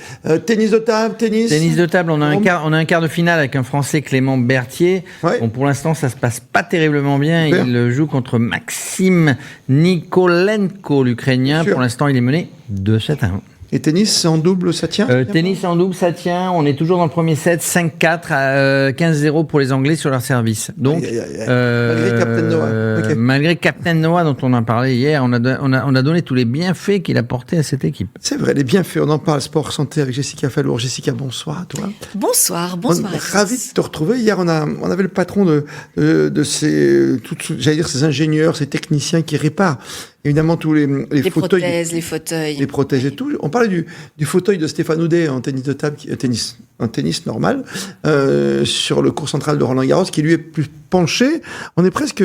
Tennis de table, tennis. Tennis de table, on a un quart de finale avec un Français, Clément Berthier. Ouais. Bon, pour l'instant, ça se passe pas terriblement bien. Super. Il joue contre Maxime Nikolenko, l'Ukrainien. Pour l'instant, il est mené 2-7-1. Et tennis en double, ça tient Tennis en double, ça tient. On est toujours dans le premier set, 5-4 à 15-0 pour les Anglais sur leur service. Donc, malgré Captain Noah. Okay. Malgré Captain Noah dont on a parlé hier, on a donné tous les bienfaits qu'il a apportés à cette équipe. C'est vrai, les bienfaits. On en parle sport santé avec Jessica Fallour. Jessica, bonsoir à toi. Bonsoir. Ravi de te retrouver. Hier, on avait le patron de ces ingénieurs, ces techniciens qui réparent évidemment tous les fauteuils, les prothèses et tout. On parlait du fauteuil de Stéphane Houdet en tennis de table, en tennis normal, sur le court central de Roland Garros, qui lui est plus penché. On est presque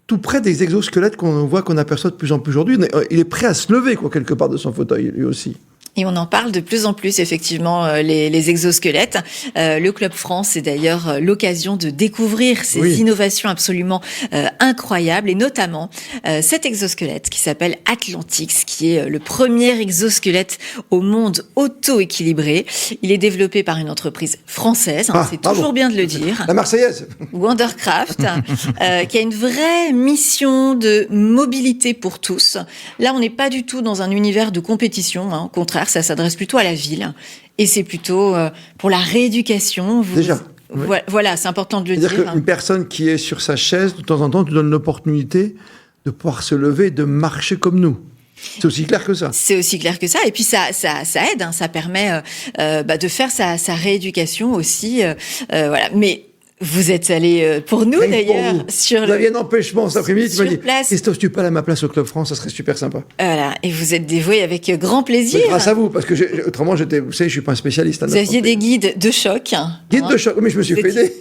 tout près des exosquelettes qu'on aperçoit de plus en plus aujourd'hui. Il est prêt à se lever, quelque part, de son fauteuil, lui aussi. Et on en parle de plus en plus, effectivement, les exosquelettes. Le Club France, c'est d'ailleurs l'occasion de découvrir ces innovations absolument incroyables, et notamment cet exosquelette qui s'appelle Athlantix, qui est le premier exosquelette au monde auto-équilibré. Il est développé par une entreprise française, c'est toujours bien de le dire. La Marseillaise. Wondercraft, qui a une vraie mission de mobilité pour tous. Là, on n'est pas du tout dans un univers de compétition, au contraire. Ça s'adresse plutôt à la ville et c'est plutôt pour la rééducation. Déjà. Voilà, c'est important de le dire. C'est-à-dire qu'une personne qui est sur sa chaise, de temps en temps, tu donnes l'opportunité de pouvoir se lever et de marcher comme nous. C'est aussi clair que ça. C'est aussi clair que ça. Et puis ça aide, ça permet de faire sa rééducation aussi. Voilà. Mais vous êtes allé pour nous d'ailleurs sur le. Vous aviez un empêchement cet après-midi. Tu m'as dit, Christophe, tu peux aller à ma place au Club France, ça serait super sympa. Voilà, et vous êtes dévoué avec grand plaisir. Mais grâce à vous, parce que autrement, vous savez, je suis pas un spécialiste. Vous aviez des guides de choc. Guides de choc, mais je me suis fait aider.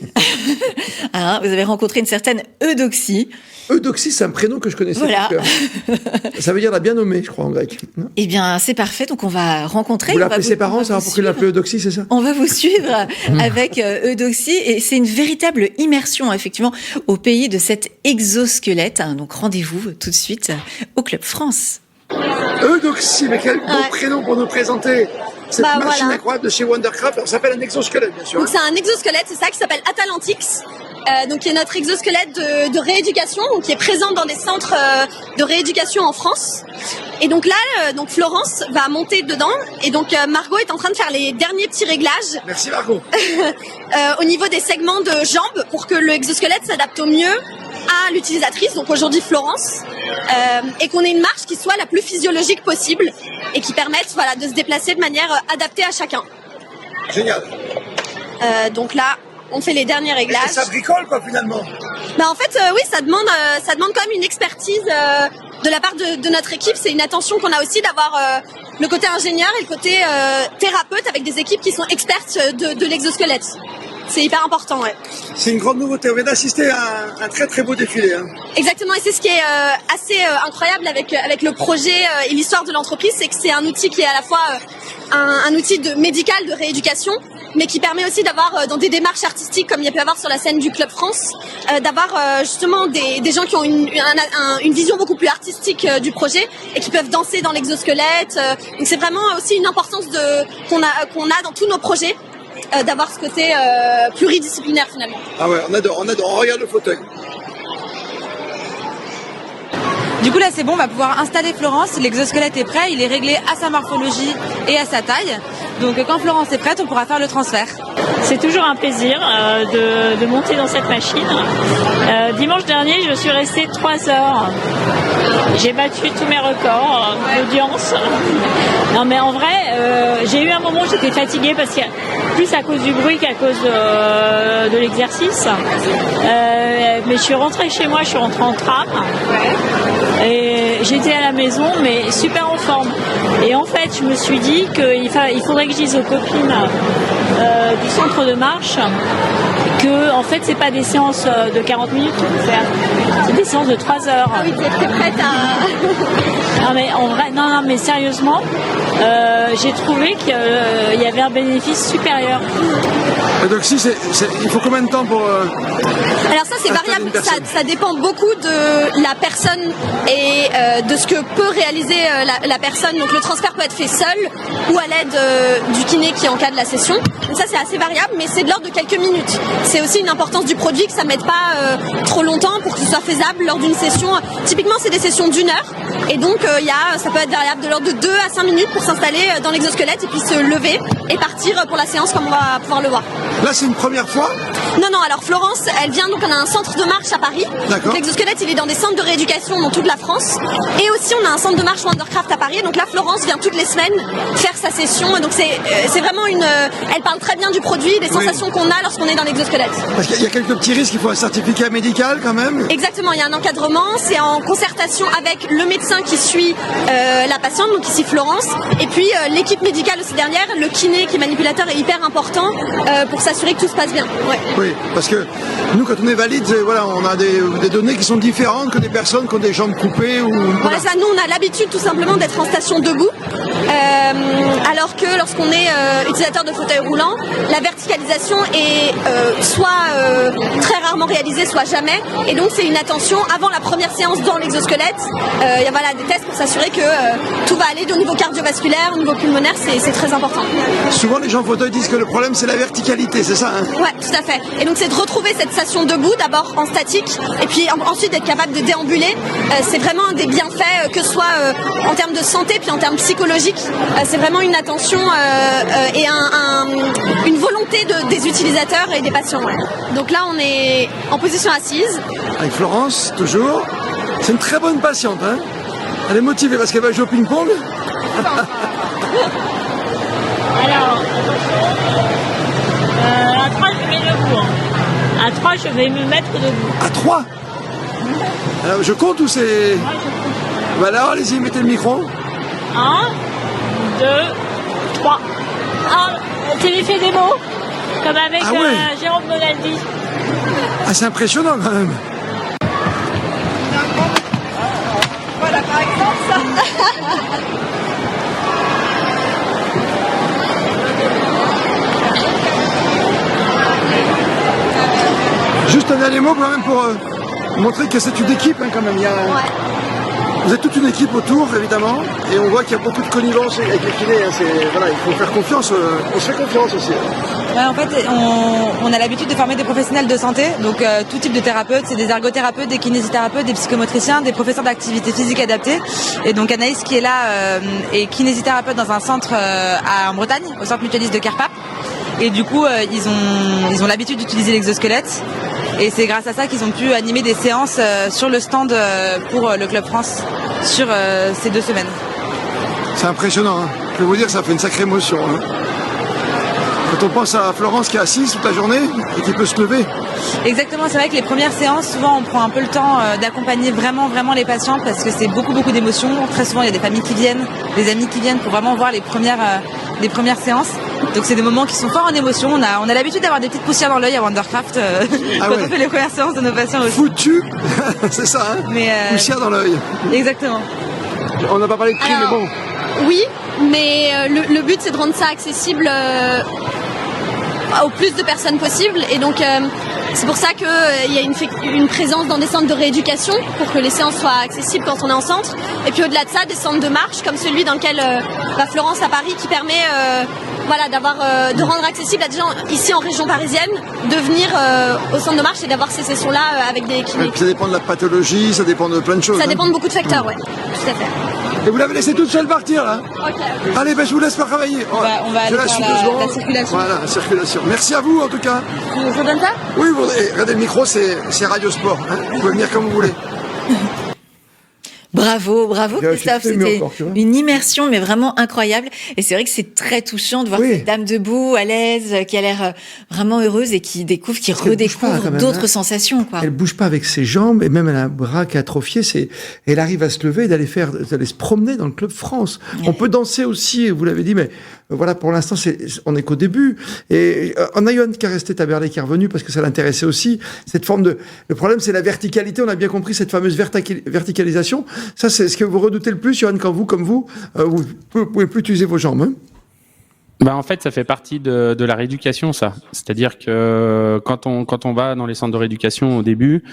Vous avez rencontré une certaine Eudoxie. Eudoxie, c'est un prénom que je connaissais. Voilà. Ça veut dire la bien nommée, je crois, en grec. Eh bien, c'est parfait. Donc, on va rencontrer. Vous l'appelez ses parents, ça va pour qu'il l'appelle Eudoxie, c'est ça? On va vous suivre avec Eudoxie. Et c'est une véritable immersion, effectivement, au pays de cet exosquelette. Donc, rendez-vous tout de suite au Club France. Eudoxie, mais quel beau prénom pour nous présenter cette machine incroyable de chez Wondercraft. Ça s'appelle un exosquelette, bien sûr. Donc, c'est un exosquelette, c'est ça, qui s'appelle Athlantix. Donc, qui est notre exosquelette de rééducation, donc qui est présent dans des centres de rééducation en France. Et donc là, Florence va monter dedans, et donc Margot est en train de faire les derniers petits réglages. Merci Margot. Au niveau des segments de jambes, pour que le exosquelette s'adapte au mieux à l'utilisatrice, donc aujourd'hui Florence, et qu'on ait une marche qui soit la plus physiologique possible et qui permette de se déplacer de manière adaptée à chacun. Génial. Donc là, on fait les derniers réglages. Et ça bricole, quoi, finalement. En fait, oui, ça demande quand même une expertise de la part de notre équipe. C'est une attention qu'on a aussi d'avoir le côté ingénieur et le côté thérapeute avec des équipes qui sont expertes de l'exosquelette. C'est hyper important, ouais. C'est une grande nouveauté. On vient d'assister à un très très beau défilé. Exactement, et c'est ce qui est assez incroyable avec le projet et l'histoire de l'entreprise, c'est que c'est un outil qui est à la fois un outil médical de rééducation, mais qui permet aussi d'avoir dans des démarches artistiques, comme il y a pu avoir sur la scène du Club France, d'avoir justement des gens qui ont une vision beaucoup plus artistique du projet et qui peuvent danser dans l'exosquelette. Donc c'est vraiment aussi une importance qu'on a dans tous nos projets. D'avoir ce côté pluridisciplinaire finalement. Ah ouais, on adore, on regarde le fauteuil. Du coup là c'est bon, on va pouvoir installer Florence, l'exosquelette est prêt, il est réglé à sa morphologie et à sa taille. Donc quand Florence est prête, on pourra faire le transfert. C'est toujours un plaisir de monter dans cette machine. Dimanche dernier, je suis restée 3 heures. J'ai battu tous mes records d'audience. Non mais en vrai, j'ai eu un moment où j'étais fatiguée parce que plus à cause du bruit qu'à cause de l'exercice. Mais je suis rentrée chez moi, je suis rentrée en tram. Et j'étais à la maison, mais super en forme. Et en fait, je me suis dit qu'il faudrait que je dise aux copines du centre de marche que en fait c'est pas des séances de 40 minutes qu'il faut faire, c'est des séances de 3 heures. Ah oui, tu es très prête à... Non mais en vrai, non mais sérieusement, j'ai trouvé qu'il y avait un bénéfice supérieur. Et donc si il faut combien de temps pour... Alors ça c'est variable, ça dépend beaucoup de la personne et de ce que peut réaliser la personne. Donc le transfert peut être fait seul ou à l'aide du kiné qui encadre la session. Donc ça c'est assez variable, mais c'est de l'ordre de quelques minutes. C'est aussi une importance du produit que ça ne mette pas trop longtemps pour que ce soit faisable lors d'une session. Typiquement c'est des sessions d'1 heure et donc ça peut être variable de l'ordre de 2 à 5 minutes pour s'installer dans l'exosquelette et puis se lever et partir pour la séance comme on va pouvoir le voir. Là c'est une première fois ? Non, alors Florence, elle vient, donc on a un centre de marche à Paris. Donc l'exosquelette, il est dans des centres de rééducation dans toute la France. Et aussi, on a un centre de marche Wondercraft à Paris. Donc là, Florence vient toutes les semaines faire sa session. Donc c'est vraiment elle parle très bien du produit, des sensations qu'on a lorsqu'on est dans l'exosquelette. Parce qu'il y a quelques petits risques, il faut un certificat médical quand même. Exactement, il y a un encadrement. C'est en concertation avec le médecin qui suit la patiente, donc ici Florence. Et puis l'équipe médicale aussi derrière, le kiné qui est manipulateur est hyper important pour s'assurer que tout se passe bien. Ouais. Oui, parce que nous, quand on est valide, on a des données qui sont différentes que des personnes qui ont des jambes coupées. Voilà, ça, nous, on a l'habitude tout simplement d'être en station debout, alors que lorsqu'on est utilisateur de fauteuil roulant, la verticalisation est soit très rarement réalisée, soit jamais. Et donc, c'est une attention avant la première séance dans l'exosquelette. Il y a des tests pour s'assurer que tout va aller au niveau cardiovasculaire, au niveau pulmonaire, c'est très important. Souvent, les gens en fauteuil disent que le problème, c'est la verticalité, c'est ça, hein? Ouais, tout à fait. Et donc c'est de retrouver cette station debout, d'abord en statique, et puis ensuite d'être capable de déambuler. C'est vraiment un des bienfaits, que ce soit en termes de santé, puis en termes psychologiques. C'est vraiment une attention et une volonté des utilisateurs et des patients. Ouais. Donc là, on est en position assise. Avec Florence, toujours. C'est une très bonne patiente, hein? Elle est motivée parce qu'elle va jouer au ping-pong. Alors... à 3, je vais debout. À 3, je vais me mettre debout. À 3 Alors, je compte ou c'est... Ouais, je compte. Bah alors, allez-y, mettez le micro. 1, 2, 3. Ah, c'est l'effet des mots, comme avec Jérôme Bonaldi. Ah, c'est impressionnant quand même. Voilà, par exemple, ça. Juste un dernier mot quand même pour montrer que c'est une équipe hein, quand même. Vous êtes toute une équipe autour évidemment et on voit qu'il y a beaucoup de connivence avec les kinés. Hein, il faut faire confiance, on se fait confiance aussi. Ouais, en fait, on a l'habitude de former des professionnels de santé, donc tout type de thérapeutes, c'est des ergothérapeutes, des kinésithérapeutes, des psychomotriciens, des professeurs d'activité physique adaptée. Et donc Anaïs qui est là est kinésithérapeute dans un centre en Bretagne, au centre mutualiste de Kerpap. Et du coup, ils ont l'habitude d'utiliser l'exosquelette. Et c'est grâce à ça qu'ils ont pu animer des séances sur le stand pour le Club France sur ces 2 semaines. C'est impressionnant, hein. Je vais vous dire, ça fait une sacrée émotion. Hein. Quand on pense à Florence qui est assise toute la journée et qui peut se lever. Exactement, c'est vrai que les premières séances, souvent on prend un peu le temps d'accompagner vraiment les patients parce que c'est beaucoup d'émotions. Très souvent il y a des familles qui viennent, des amis qui viennent pour vraiment voir les premières séances. Donc c'est des moments qui sont forts en émotion. On a l'habitude d'avoir des petites poussières dans l'œil à Wondercraft quand on fait les premières séances de nos patients aussi. Foutu. C'est ça, hein. Poussière dans l'œil. Exactement. On n'a pas parlé de prix, mais bon. Oui, mais le but c'est de rendre ça accessible au plus de personnes possible. Et donc c'est pour ça qu'il y a une présence dans des centres de rééducation pour que les séances soient accessibles quand on est en centre. Et puis au-delà de ça, des centres de marche comme celui dans lequel va Florence à Paris qui permet de rendre accessible à des gens ici en région parisienne de venir au centre de marche et d'avoir ces sessions-là avec des kinés. Ça dépend de la pathologie, ça dépend de plein de choses. Ça dépend de beaucoup de facteurs, ouais, tout à fait. Et vous l'avez laissé toute seule partir là. Ok. Allez, je vous laisse pas travailler. On va aller faire la circulation. Voilà, la circulation. Merci à vous en tout cas. Je vous donne ça ? Oui, regardez le micro, c'est Radio Sport. Hein. Vous pouvez venir comme vous voulez. Bravo Christophe, c'était une immersion mais vraiment incroyable et c'est vrai que c'est très touchant de voir cette dame debout, à l'aise, qui a l'air vraiment heureuse et qui redécouvre d'autres sensations quoi. Elle bouge pas avec ses jambes et même elle a un bras qui est atrophié, elle arrive à se lever et d'aller se promener dans le Club France. On peut danser aussi, vous l'avez dit, mais voilà, pour l'instant, on est qu'au début. Et on a eu Johan Carrestet-Taberlet qui est revenu parce que ça l'intéressait aussi. Cette forme le problème, c'est la verticalité. On a bien compris cette fameuse verticalisation. Ça, c'est ce que vous redoutez le plus, Johan, quand vous pouvez plus utiliser vos jambes, hein. En fait, ça fait partie de la rééducation, ça. C'est-à-dire que quand on va dans les centres de rééducation au début,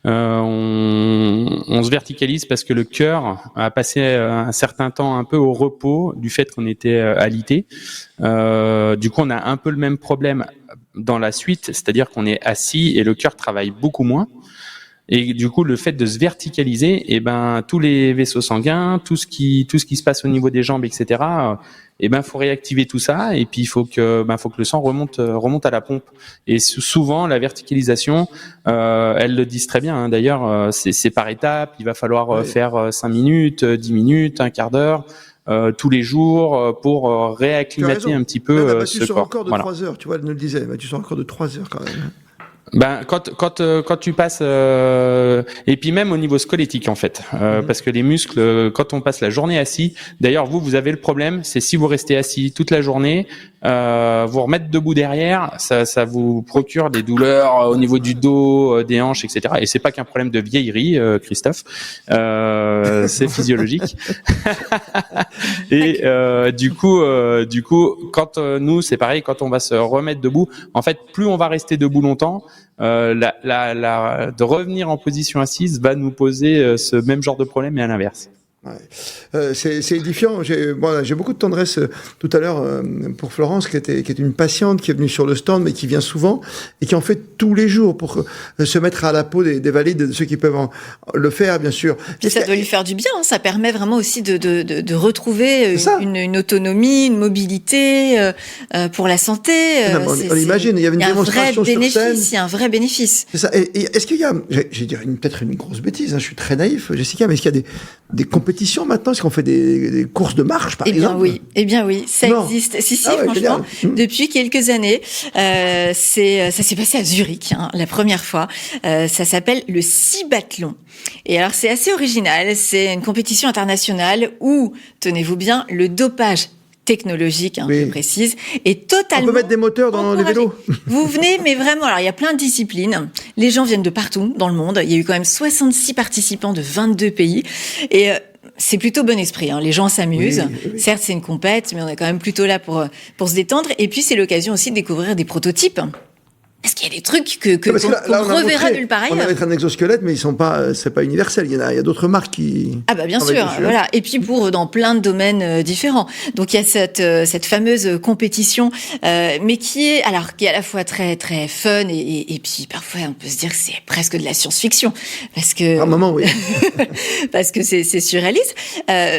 on se verticalise parce que le cœur a passé un certain temps un peu au repos du fait qu'on était alité. Du coup, on a un peu le même problème dans la suite, c'est-à-dire qu'on est assis et le cœur travaille beaucoup moins. Et du coup, le fait de se verticaliser, tous les vaisseaux sanguins, tout ce qui se passe au niveau des jambes, etc. Faut réactiver tout ça. Et puis il faut que le sang remonte à la pompe. Et souvent, la verticalisation, elles le disent très bien, hein, d'ailleurs, c'est par étapes. Il va falloir faire 5 minutes, 10 minutes, un quart d'heure. Tous les jours pour réacclimater un petit peu ce corps. Tu sors encore de 3 heures, tu vois, elle nous le disait. Tu sors encore de 3 heures quand même. Quand tu passes et puis même au niveau squelettique en fait, parce que les muscles, quand on passe la journée assis, d'ailleurs vous avez le problème, c'est si vous restez assis toute la journée, vous remettre debout derrière, ça vous procure des douleurs au niveau du dos, des hanches, etc. Et c'est pas qu'un problème de vieillerie, Christophe, c'est physiologique. Et du coup, quand nous c'est pareil, quand on va se remettre debout, en fait, plus on va rester debout longtemps, de revenir en position assise va nous poser ce même genre de problème et à l'inverse. Ouais. C'est édifiant. J'ai beaucoup de tendresse tout à l'heure pour Florence, qui est une patiente qui est venue sur le stand, mais qui vient souvent et qui en fait tous les jours pour se mettre à la peau des valides, de ceux qui peuvent le faire, bien sûr. Puis ça doit lui faire du bien. Hein. Ça permet vraiment aussi de retrouver une autonomie, une mobilité pour la santé. On imagine, il y avait une démonstration sur scène. Il y a un vrai bénéfice. C'est ça. Et est-ce qu'il y a, j'ai dire peut-être une grosse bêtise, hein, je suis très naïf, Jessica, mais est-ce qu'il y a des compétitions maintenant? Est-ce qu'on fait des courses de marche, par exemple? Eh bien oui, ça existe. Si, franchement, depuis quelques années, ça s'est passé à Zurich, hein, la première fois. Ça s'appelle le Cibathlon. Et alors, c'est assez original. C'est une compétition internationale où, tenez-vous bien, le dopage technologique, je précise, est totalement... On peut mettre des moteurs dans les vélos. Vous venez, mais vraiment, alors il y a plein de disciplines. Les gens viennent de partout dans le monde. Il y a eu quand même 66 participants de 22 pays. Et c'est plutôt bon esprit, hein. Les gens s'amusent. Oui. Certes, c'est une compète, mais on est quand même plutôt là pour se détendre. Et puis, c'est l'occasion aussi de découvrir des prototypes. Parce qu'il y a des trucs qu'on reverra nulle part ailleurs. On va mettre un exosquelette, mais c'est pas universel. Il y a d'autres marques qui. Ah bien sûr, voilà. Et puis dans plein de domaines différents. Donc il y a cette fameuse compétition, mais qui est à la fois très très fun et puis parfois on peut se dire que c'est presque de la science-fiction parce que. À un moment, oui. parce que c'est surréaliste,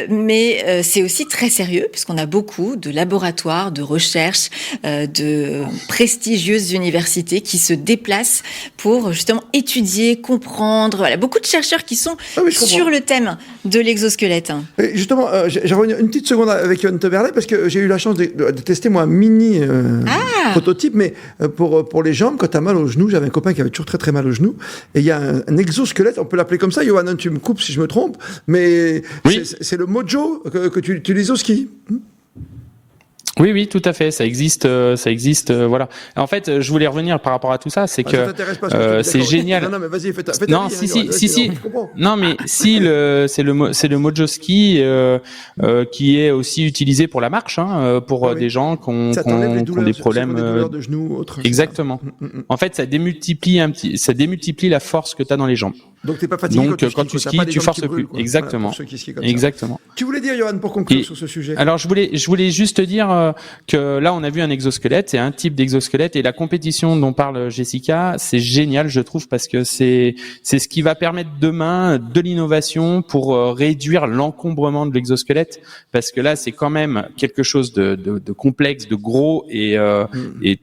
mais c'est aussi très sérieux puisqu'on a beaucoup de laboratoires, de recherches, de prestigieuses universités qui se déplacent pour justement étudier, comprendre. Voilà, beaucoup de chercheurs qui sont sur le thème de l'exosquelette. Et justement, j'ai revenu une petite seconde avec Johan Taberlet parce que j'ai eu la chance de tester moi un mini prototype, mais pour les jambes, quand t'as mal aux genoux, j'avais un copain qui avait toujours très très mal aux genoux, et il y a un exosquelette, on peut l'appeler comme ça. Johan, tu me coupes si je me trompe, mais c'est le Mojo que tu utilises au ski. Oui, tout à fait. Ça existe, voilà. En fait, je voulais revenir par rapport à tout ça, c'est que c'est génial. Non, mais vas-y, fais ta non, si. Non, mais si c'est le Mojo Ski qui est aussi utilisé pour la marche, hein, pour des gens qui ont des problèmes de genoux, autres. Exactement. En fait, ça démultiplie la force que tu as dans les jambes. Donc t'es pas fatigué. Donc quand tu skis, tu forces plus. Exactement. Voilà, exactement. Tu voulais dire, Johan, pour conclure sur ce sujet. Alors je voulais juste dire que là on a vu un exosquelette, c'est un type d'exosquelette, et la compétition dont parle Jessica, c'est génial, je trouve, parce que c'est ce qui va permettre demain de l'innovation pour réduire l'encombrement de l'exosquelette, parce que là c'est quand même quelque chose de complexe, de gros, et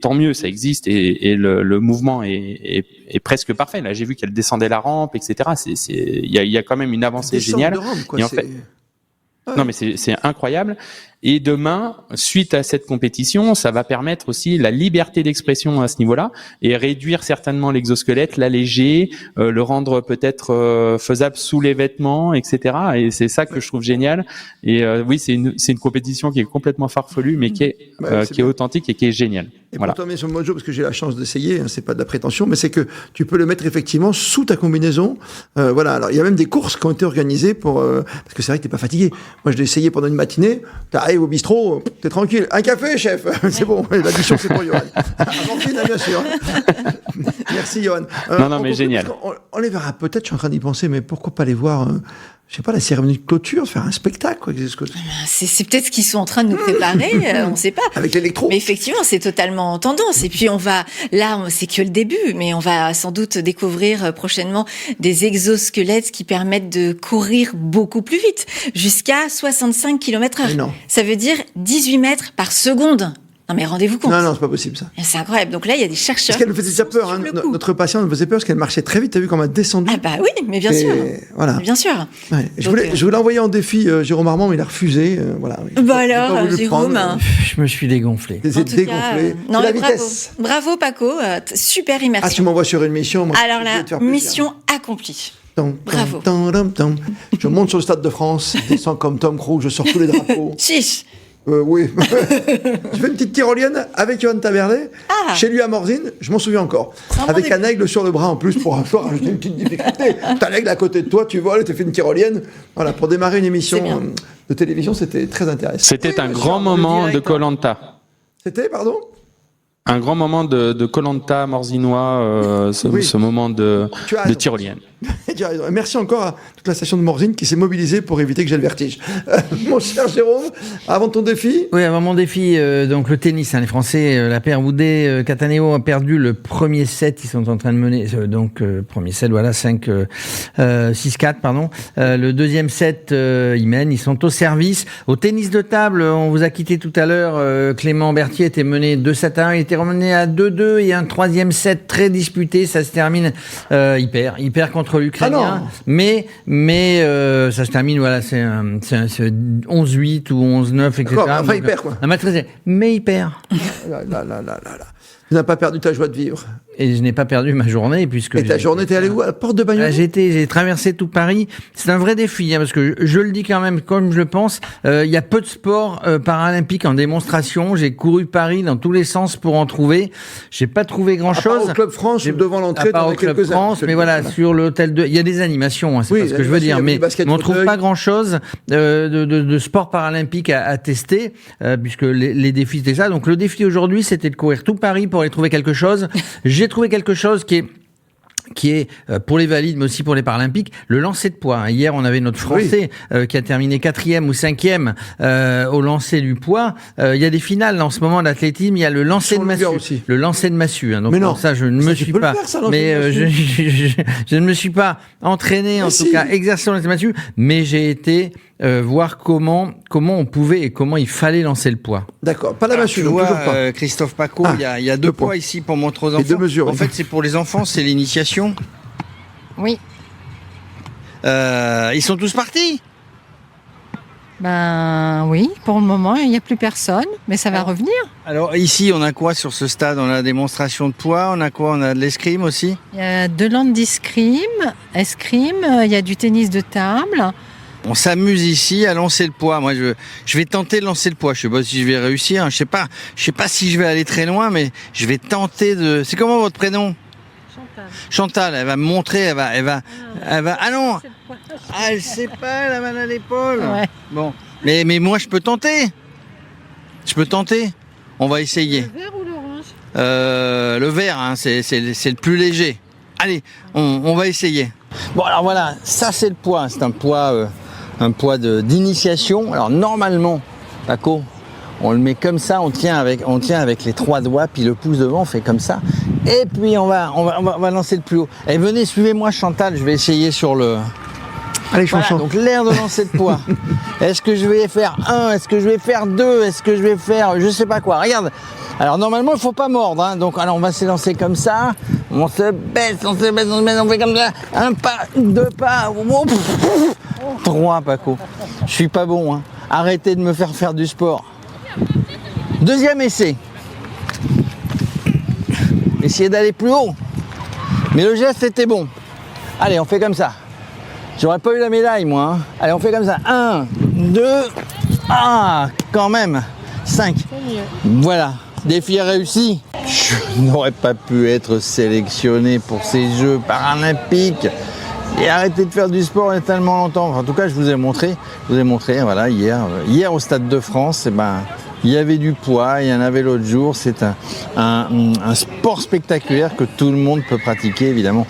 tant mieux, ça existe, et le mouvement est presque parfait. Là j'ai vu qu'elle descendait la rampe, etc. Il y a quand même une avancée géniale. De rampe, quoi, et en fait, non mais c'est incroyable. Et demain, suite à cette compétition, ça va permettre aussi la liberté d'expression à ce niveau-là et réduire certainement l'exosquelette, l'alléger, le rendre peut-être faisable sous les vêtements, etc. Et c'est ça que je trouve génial. Et oui, c'est une compétition qui est complètement farfelue, mais qui est authentique et qui est géniale. Et voilà. pour terminer sur Mojo, parce que j'ai la chance d'essayer, c'est pas de la prétention, mais c'est que tu peux le mettre effectivement sous ta combinaison. Voilà. Alors il y a même des courses qui ont été organisées pour parce que c'est vrai que t'es pas fatigué. Moi je l'ai essayé pendant une matinée. T'arrives au bistrot, t'es tranquille. Un café, chef. C'est bon. L'addition c'est pour Johan. Amandine, bien sûr. Merci Johan. Non mais génial. On les verra peut-être. Je suis en train d'y penser, mais pourquoi pas les voir? Je sais pas, la cérémonie de clôture, faire un spectacle, quoi. C'est peut-être ce qu'ils sont en train de nous préparer, on ne sait pas. Avec l'électro. Mais effectivement, c'est totalement en tendance. Et puis c'est que le début, mais on va sans doute découvrir prochainement des exosquelettes qui permettent de courir beaucoup plus vite, jusqu'à 65 km/h. Ça veut dire 18 mètres par seconde. Non mais rendez-vous compte. Non, c'est pas possible ça. C'est incroyable. Donc là, il y a des chercheurs. Parce qu'elle nous faisait déjà peur. Hein. Notre patiente nous faisait peur parce qu'elle marchait très vite. T'as vu comment elle a descendu. Ah bah oui, mais bien sûr. Voilà. Bien sûr. Ouais. Je voulais envoyer en défi Jérôme Armand, mais il a refusé. Voilà. Bah alors, Jérôme. Je me suis dégonflé. C'est dégonflé. Non, la bravo. vitesse. Bravo Paco, super immersion. Ah, tu m'envoies sur une mission. Moi, alors là, mission accomplie. Bravo. Je monte sur le Stade de France, je descends comme Tom Cruise, je sors tous les drapeaux. Chiche. Oui. Je fais une petite tyrolienne avec Johan Taberlet, chez lui à Morzine, je m'en souviens encore. Avec un aigle sur le bras en plus pour rajouter une petite difficulté. T'as l'aigle à côté de toi, tu voles, tu fais une tyrolienne. Voilà, pour démarrer une émission de télévision, c'était très intéressant. C'était un grand moment de Koh-Lanta. C'était, pardon ? Un grand moment de Koh-Lanta morzinois, ce moment de tyrolienne. Merci encore à toute la station de Morzine qui s'est mobilisée pour éviter que j'ai le vertige. Mon cher Jérôme, avant ton défi. Oui, avant mon défi, donc le tennis, les Français, la paire Houdet, Cataneo a perdu le premier set, ils sont en train de mener, premier set, voilà, 6-4, pardon. Le deuxième set, ils mènent, ils sont au service. Au tennis de table, on vous a quitté tout à l'heure, Clément Berthier était mené 2-7-1, il était remené à 2-2 et un troisième set très disputé, ça se termine, il perd contre l'Ukrainien, mais ça se termine, voilà, c'est 11-8 ou 11-9, etc. Enfin, il perd, quoi. Mais il perd. Tu n'as pas perdu ta joie de vivre. Et je n'ai pas perdu ma journée, puisque... Et ta journée, t'es allé où? À la porte de Bagnolet? J'ai traversé tout Paris. C'est un vrai défi, parce que je le dis quand même, comme je le pense, il y a peu de sports paralympiques en démonstration. J'ai couru Paris dans tous les sens pour en trouver. J'ai pas trouvé grand-chose. À part au Club France, devant l'entrée, t'en as quelques-uns. France, mais voilà, sur l'hôtel de... Il y a des animations, c'est pas ce que je veux dire, mais on trouve pas grand-chose de sport paralympique à tester, puisque les défis, c'était ça. Donc le défi aujourd'hui, c'était de courir tout Paris pour aller trouver quelque chose. J'ai trouvé quelque chose qui est pour les valides, mais aussi pour les paralympiques, le lancer de poids. Hier, on avait notre Français qui a terminé 4e ou 5e au lancer du poids. Il y a des finales en ce moment d'athlétisme. Il y a le lancer de massue. Aussi. Le lancer de massue. Donc mais non, ça, je ne me suis pas. Je ne me suis pas entraîné, en tout cas, exercer le lancer de massue, mais j'ai été voir comment on pouvait et comment il fallait lancer le poids. D'accord, pas la massue, toujours pas. Christophe Paco, il y a deux poids ici pour montrer aux enfants. Deux mesures. En fait, c'est pour les enfants, c'est l'initiation. Oui. Ils sont tous partis? Ben oui, pour le moment, il n'y a plus personne, mais ça va revenir. Alors ici, on a quoi sur ce stade? On a la démonstration de poids, on a quoi? On a de l'escrime aussi? Il y a de l'handescrime, escrime, il y a du tennis de table. On s'amuse ici à lancer le poids. Moi, je vais tenter de lancer le poids. Je sais pas si je vais réussir. Je sais pas si je vais aller très loin, mais je vais tenter de... C'est comment votre prénom? Chantal, elle va me montrer, elle va... Ah non! Elle sait pas, elle a mal à l'épaule. Ouais. Bon. Mais moi, je peux tenter. On va essayer. Le vert ou l'orange? Le vert, hein, c'est le plus léger. Allez, on va essayer. Bon, alors voilà, ça c'est le poids. C'est un poids d'initiation. Alors normalement, Paco, on le met comme ça, on tient avec les 3 doigts, puis le pouce devant, on fait comme ça. Et puis on va lancer le plus haut. Et venez, suivez-moi Chantal, je vais essayer sur le... Allez, voilà, donc l'air de lancer le poids. Est-ce que je vais faire 1? Est-ce que je vais faire 2? Est-ce que je vais faire je sais pas quoi? Regarde. Alors normalement il faut pas mordre, hein. Donc alors on va s'élancer comme ça. On se baisse, on fait comme ça. 1 pas, 2 pas. 3 Paco. Je suis pas bon, hein. Arrêtez de me faire du sport. Deuxième essai. Essayez d'aller plus haut. Mais le geste était bon. Allez, on fait comme ça. J'aurais pas eu la médaille, moi. Hein. Allez, on fait comme ça. 1, 2, quand même. 5. Voilà. Défi réussi. Je n'aurais pas pu être sélectionné pour ces Jeux paralympiques. Et arrêter de faire du sport il y a tellement longtemps. En tout cas, je vous ai montré, voilà, hier au Stade de France, il y avait du poids, il y en avait l'autre jour. C'est un sport spectaculaire que tout le monde peut pratiquer, évidemment,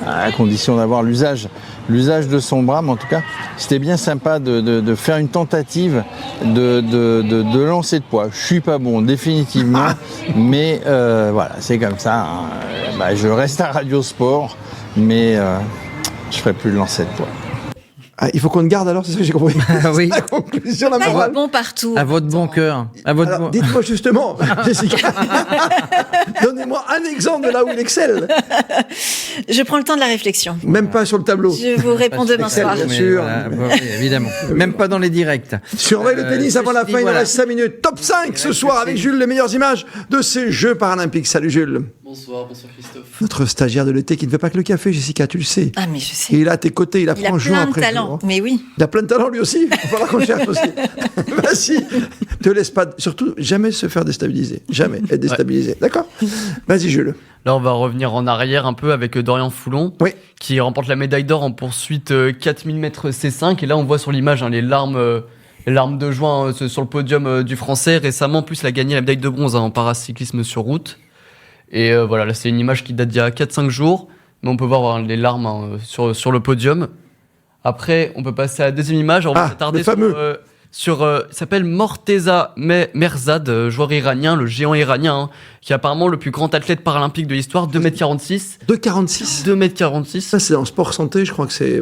à condition d'avoir l'usage de son bras. Mais en tout cas, c'était bien sympa de faire une tentative de lancer de poids. Je suis pas bon, définitivement, mais voilà, c'est comme ça. Hein. Je reste à Radio Sport, mais je ferai plus le lancer de poids. Ah, il faut qu'on te garde alors, c'est ça que j'ai compris. Oui. La conclusion, la Pas morale. de bon partout. À votre bon cœur. Alors, dites-moi justement, Jessica, donnez-moi un exemple de là où il excelle. Je prends le temps de la réflexion. Même pas sur le tableau. Je vous réponds demain soir. Bien sûr. Voilà, oui, évidemment. Même pas dans les directs. Surveille le tennis avant la fin, il nous reste 5 minutes. Top 5 ce soir avec Jules, les meilleures images de ces Jeux paralympiques. Salut Jules. Bonsoir Christophe. Notre stagiaire de l'été qui ne fait pas que le café, Jessica, tu le sais. Ah mais je sais. Et il est à tes côtés, il apprend jour après jour. Il a plein de talent, mais oui. Il a plein de talent lui aussi, il va falloir qu'on cherche aussi. Vas-y, te laisse pas, surtout jamais se faire déstabiliser, jamais être déstabilisé, d'accord ? Vas-y Jules. Là on va revenir en arrière un peu avec Dorian Foulon, qui remporte la médaille d'or en poursuite 4000 mètres C5, et là on voit sur l'image les larmes de joie sur le podium du français. Récemment en plus il a gagné la médaille de bronze en paracyclisme sur route. Et voilà, là c'est une image qui date d'il y a 4-5 jours, mais on peut voir les larmes sur le podium. Après, on peut passer à la deuxième image. On va s'attarder sur il s'appelle Morteza Merzad, joueur iranien, le géant iranien, qui est apparemment le plus grand athlète paralympique de l'histoire, 2m46. 2m46 2m46. Ça, c'est en sport santé, je crois que c'est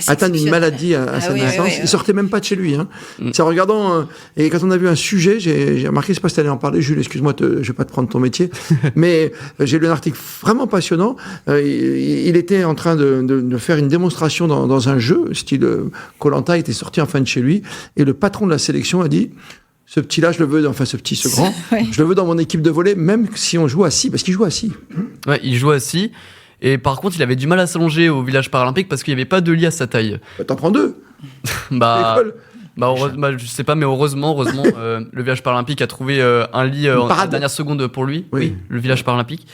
atteint d'une maladie à sa naissance. Il sortait même pas de chez lui. Hein. C'est en regardant, et quand on a vu un sujet, j'ai remarqué, c'est pas si t'allais en parler, Jules, excuse-moi, je vais pas te prendre ton métier, mais j'ai lu un article vraiment passionnant. Il était en train de faire une démonstration dans un jeu, style Koh-Lanta, était sorti en fin de chez lui, et le patron de la sélection a dit: ce petit-là, je le veux, ce grand, je le veux dans mon équipe de volley, même si on joue assis, parce qu'il joue assis. Ouais, il joue assis. Et par contre, il avait du mal à s'allonger au village paralympique parce qu'il n'y avait pas de lit à sa taille. T'en prends 2. Je sais pas, mais heureusement, le village paralympique a trouvé un lit en dernière seconde pour lui. Oui, le village paralympique.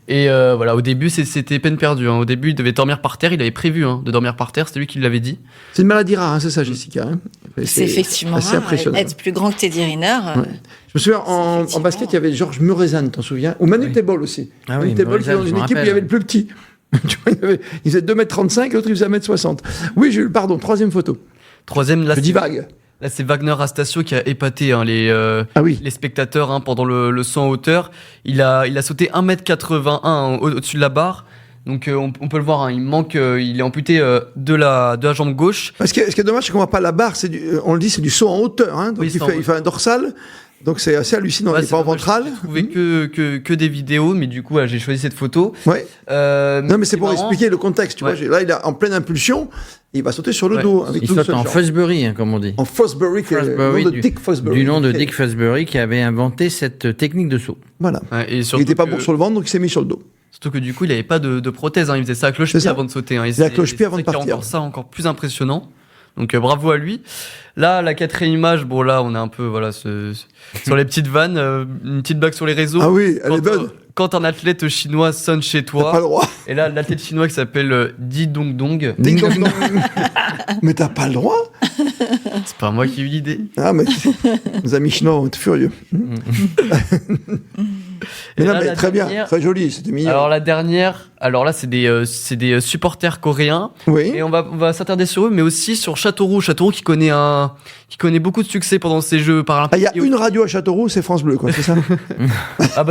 Et voilà, au début, c'était peine perdue. Hein. Au début, il devait dormir par terre. Il avait prévu de dormir par terre. C'était lui qui l'avait dit. C'est une maladie rare, c'est ça, Jessica. Hein. C'est effectivement assez impressionnant. Être plus grand que Teddy Riner. Je me souviens, en basket, il y avait Georges Muresan, t'en souviens ? Ou Manu Tebol aussi. Manu Tebol, qui était dans une équipe où il y avait le plus petit. Tu vois, il faisait 2m35, l'autre il faisait 1m60. Oui, Jules, pardon, troisième photo. Troisième, là, je divague. Là, c'est Wagner Astasio qui a épaté les spectateurs pendant le saut en hauteur. Il a sauté 1m81 au-dessus de la barre. Donc on peut le voir, il est amputé de la jambe gauche. Ce qui est dommage, c'est qu'on voit pas la barre. On le dit, c'est du saut en hauteur. Hein, donc il fait un dorsal. Donc c'est assez hallucinant, il n'est pas en ventral. J'ai trouvé que des vidéos, mais du coup j'ai choisi cette photo. Ouais. Non mais c'est pour expliquer le contexte, tu vois. Là il est en pleine impulsion, il va sauter sur le dos. Avec il saute en Fosbury, comme on dit. En Fosbury, Dick Fosbury. Du nom de Dick Fosbury qui avait inventé cette technique de saut. Voilà. Il n'était pas bon sur le ventre, donc il s'est mis sur le dos. Surtout que du coup il n'avait pas de prothèse, il faisait ça à cloche-pied avant de sauter. Il a cloche-pied avant de partir. C'est encore ça, encore plus impressionnant. Donc bravo à lui. Là, la quatrième image, bon là, on est un peu sur les petites vannes, une petite blague sur les réseaux. Ah oui, elle est bonne. Quand un athlète chinois sonne chez toi, t'as pas le droit. Et là, l'athlète chinois qui s'appelle Di Dong Dong. Ding Dong Dong. Mais t'as pas le droit. C'est pas moi qui ai eu l'idée. Ah mais nos amis chinois vont être furieux. Mais non, mais très bien, très joli, c'était mignon. Alors la dernière, c'est des supporters coréens. Oui. Et on va s'attarder sur eux, mais aussi sur Châteauroux. Châteauroux qui connaît beaucoup de succès pendant ces Jeux paralympiques. Il y a une radio à Châteauroux, c'est France Bleu, quoi, c'est ça?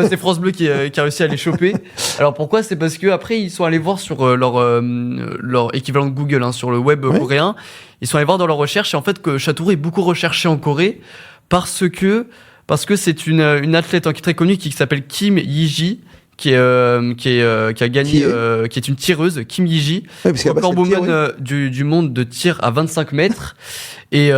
C'est France Bleu qui a réussi à les choper. Alors pourquoi? C'est parce que après ils sont allés voir sur leur équivalent de Google, sur le web coréen. Ils sont allés voir dans leurs recherches et en fait que Châteauroux est beaucoup recherché en Corée parce que c'est une athlète qui est très connue qui s'appelle Kim Yi-ji qui a gagné, qui est une tireuse, Kim Yi-ji, recordwoman du monde de tir à 25 mètres. Et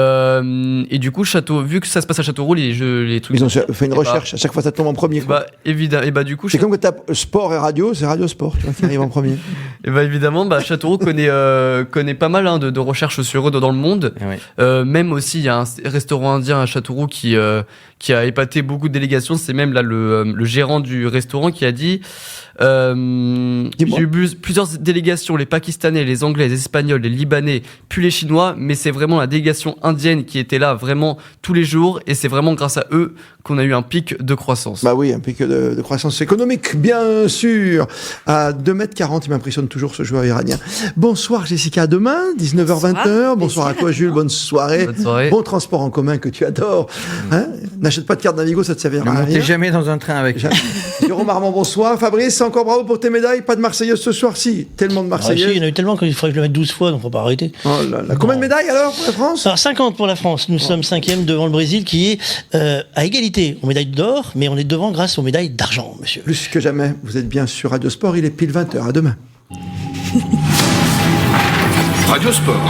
du coup, vu que ça se passe à Châteauroux, les trucs. Ils ont fait une recherche. À chaque fois, ça tombe en premier. Bah, évidemment. Et bah, du coup, c'est comme que t'as sport et radio, c'est radio sport, tu vois, qui arrive en premier. Et bah, évidemment, Châteauroux connaît pas mal de recherches sur eux dans le monde. Oui. Même aussi, il y a un restaurant indien à Châteauroux qui a épaté beaucoup de délégations. C'est même là le gérant du restaurant qui a dit. J'ai eu plusieurs délégations, les Pakistanais, les Anglais, les Espagnols, les Libanais, puis les Chinois, mais c'est vraiment la délégation indienne qui était là vraiment tous les jours, et c'est vraiment grâce à eux qu'on a eu un pic de croissance. Bah oui, un pic de croissance économique, bien sûr. À 2,40 m, il m'impressionne toujours ce joueur iranien. Bonsoir Jessica, à demain, 19h-20h. Bonsoir à toi Jules, bonne soirée. Bonne soirée. Bon transport en commun que tu adores. Hein, n'achète pas de carte Navigo, ça te servira à rien. Ne montez jamais dans un train avec. Jérôme Armand, bonsoir. Fabrice, encore bravo pour tes médailles. Pas de Marseillaise ce soir, si. Tellement de Marseillaises. Il y en a eu tellement qu'il faudrait que je le mette 12 fois, donc on va pas arrêter. Oh là là. Combien de médailles alors pour la France? Alors 50 pour la France. Nous sommes 5e devant le Brésil qui est à égalité aux médailles d'or, mais on est devant grâce aux médailles d'argent, monsieur. Plus que jamais, vous êtes bien sur Radio Sport, il est pile 20h. À demain. Radio Sport.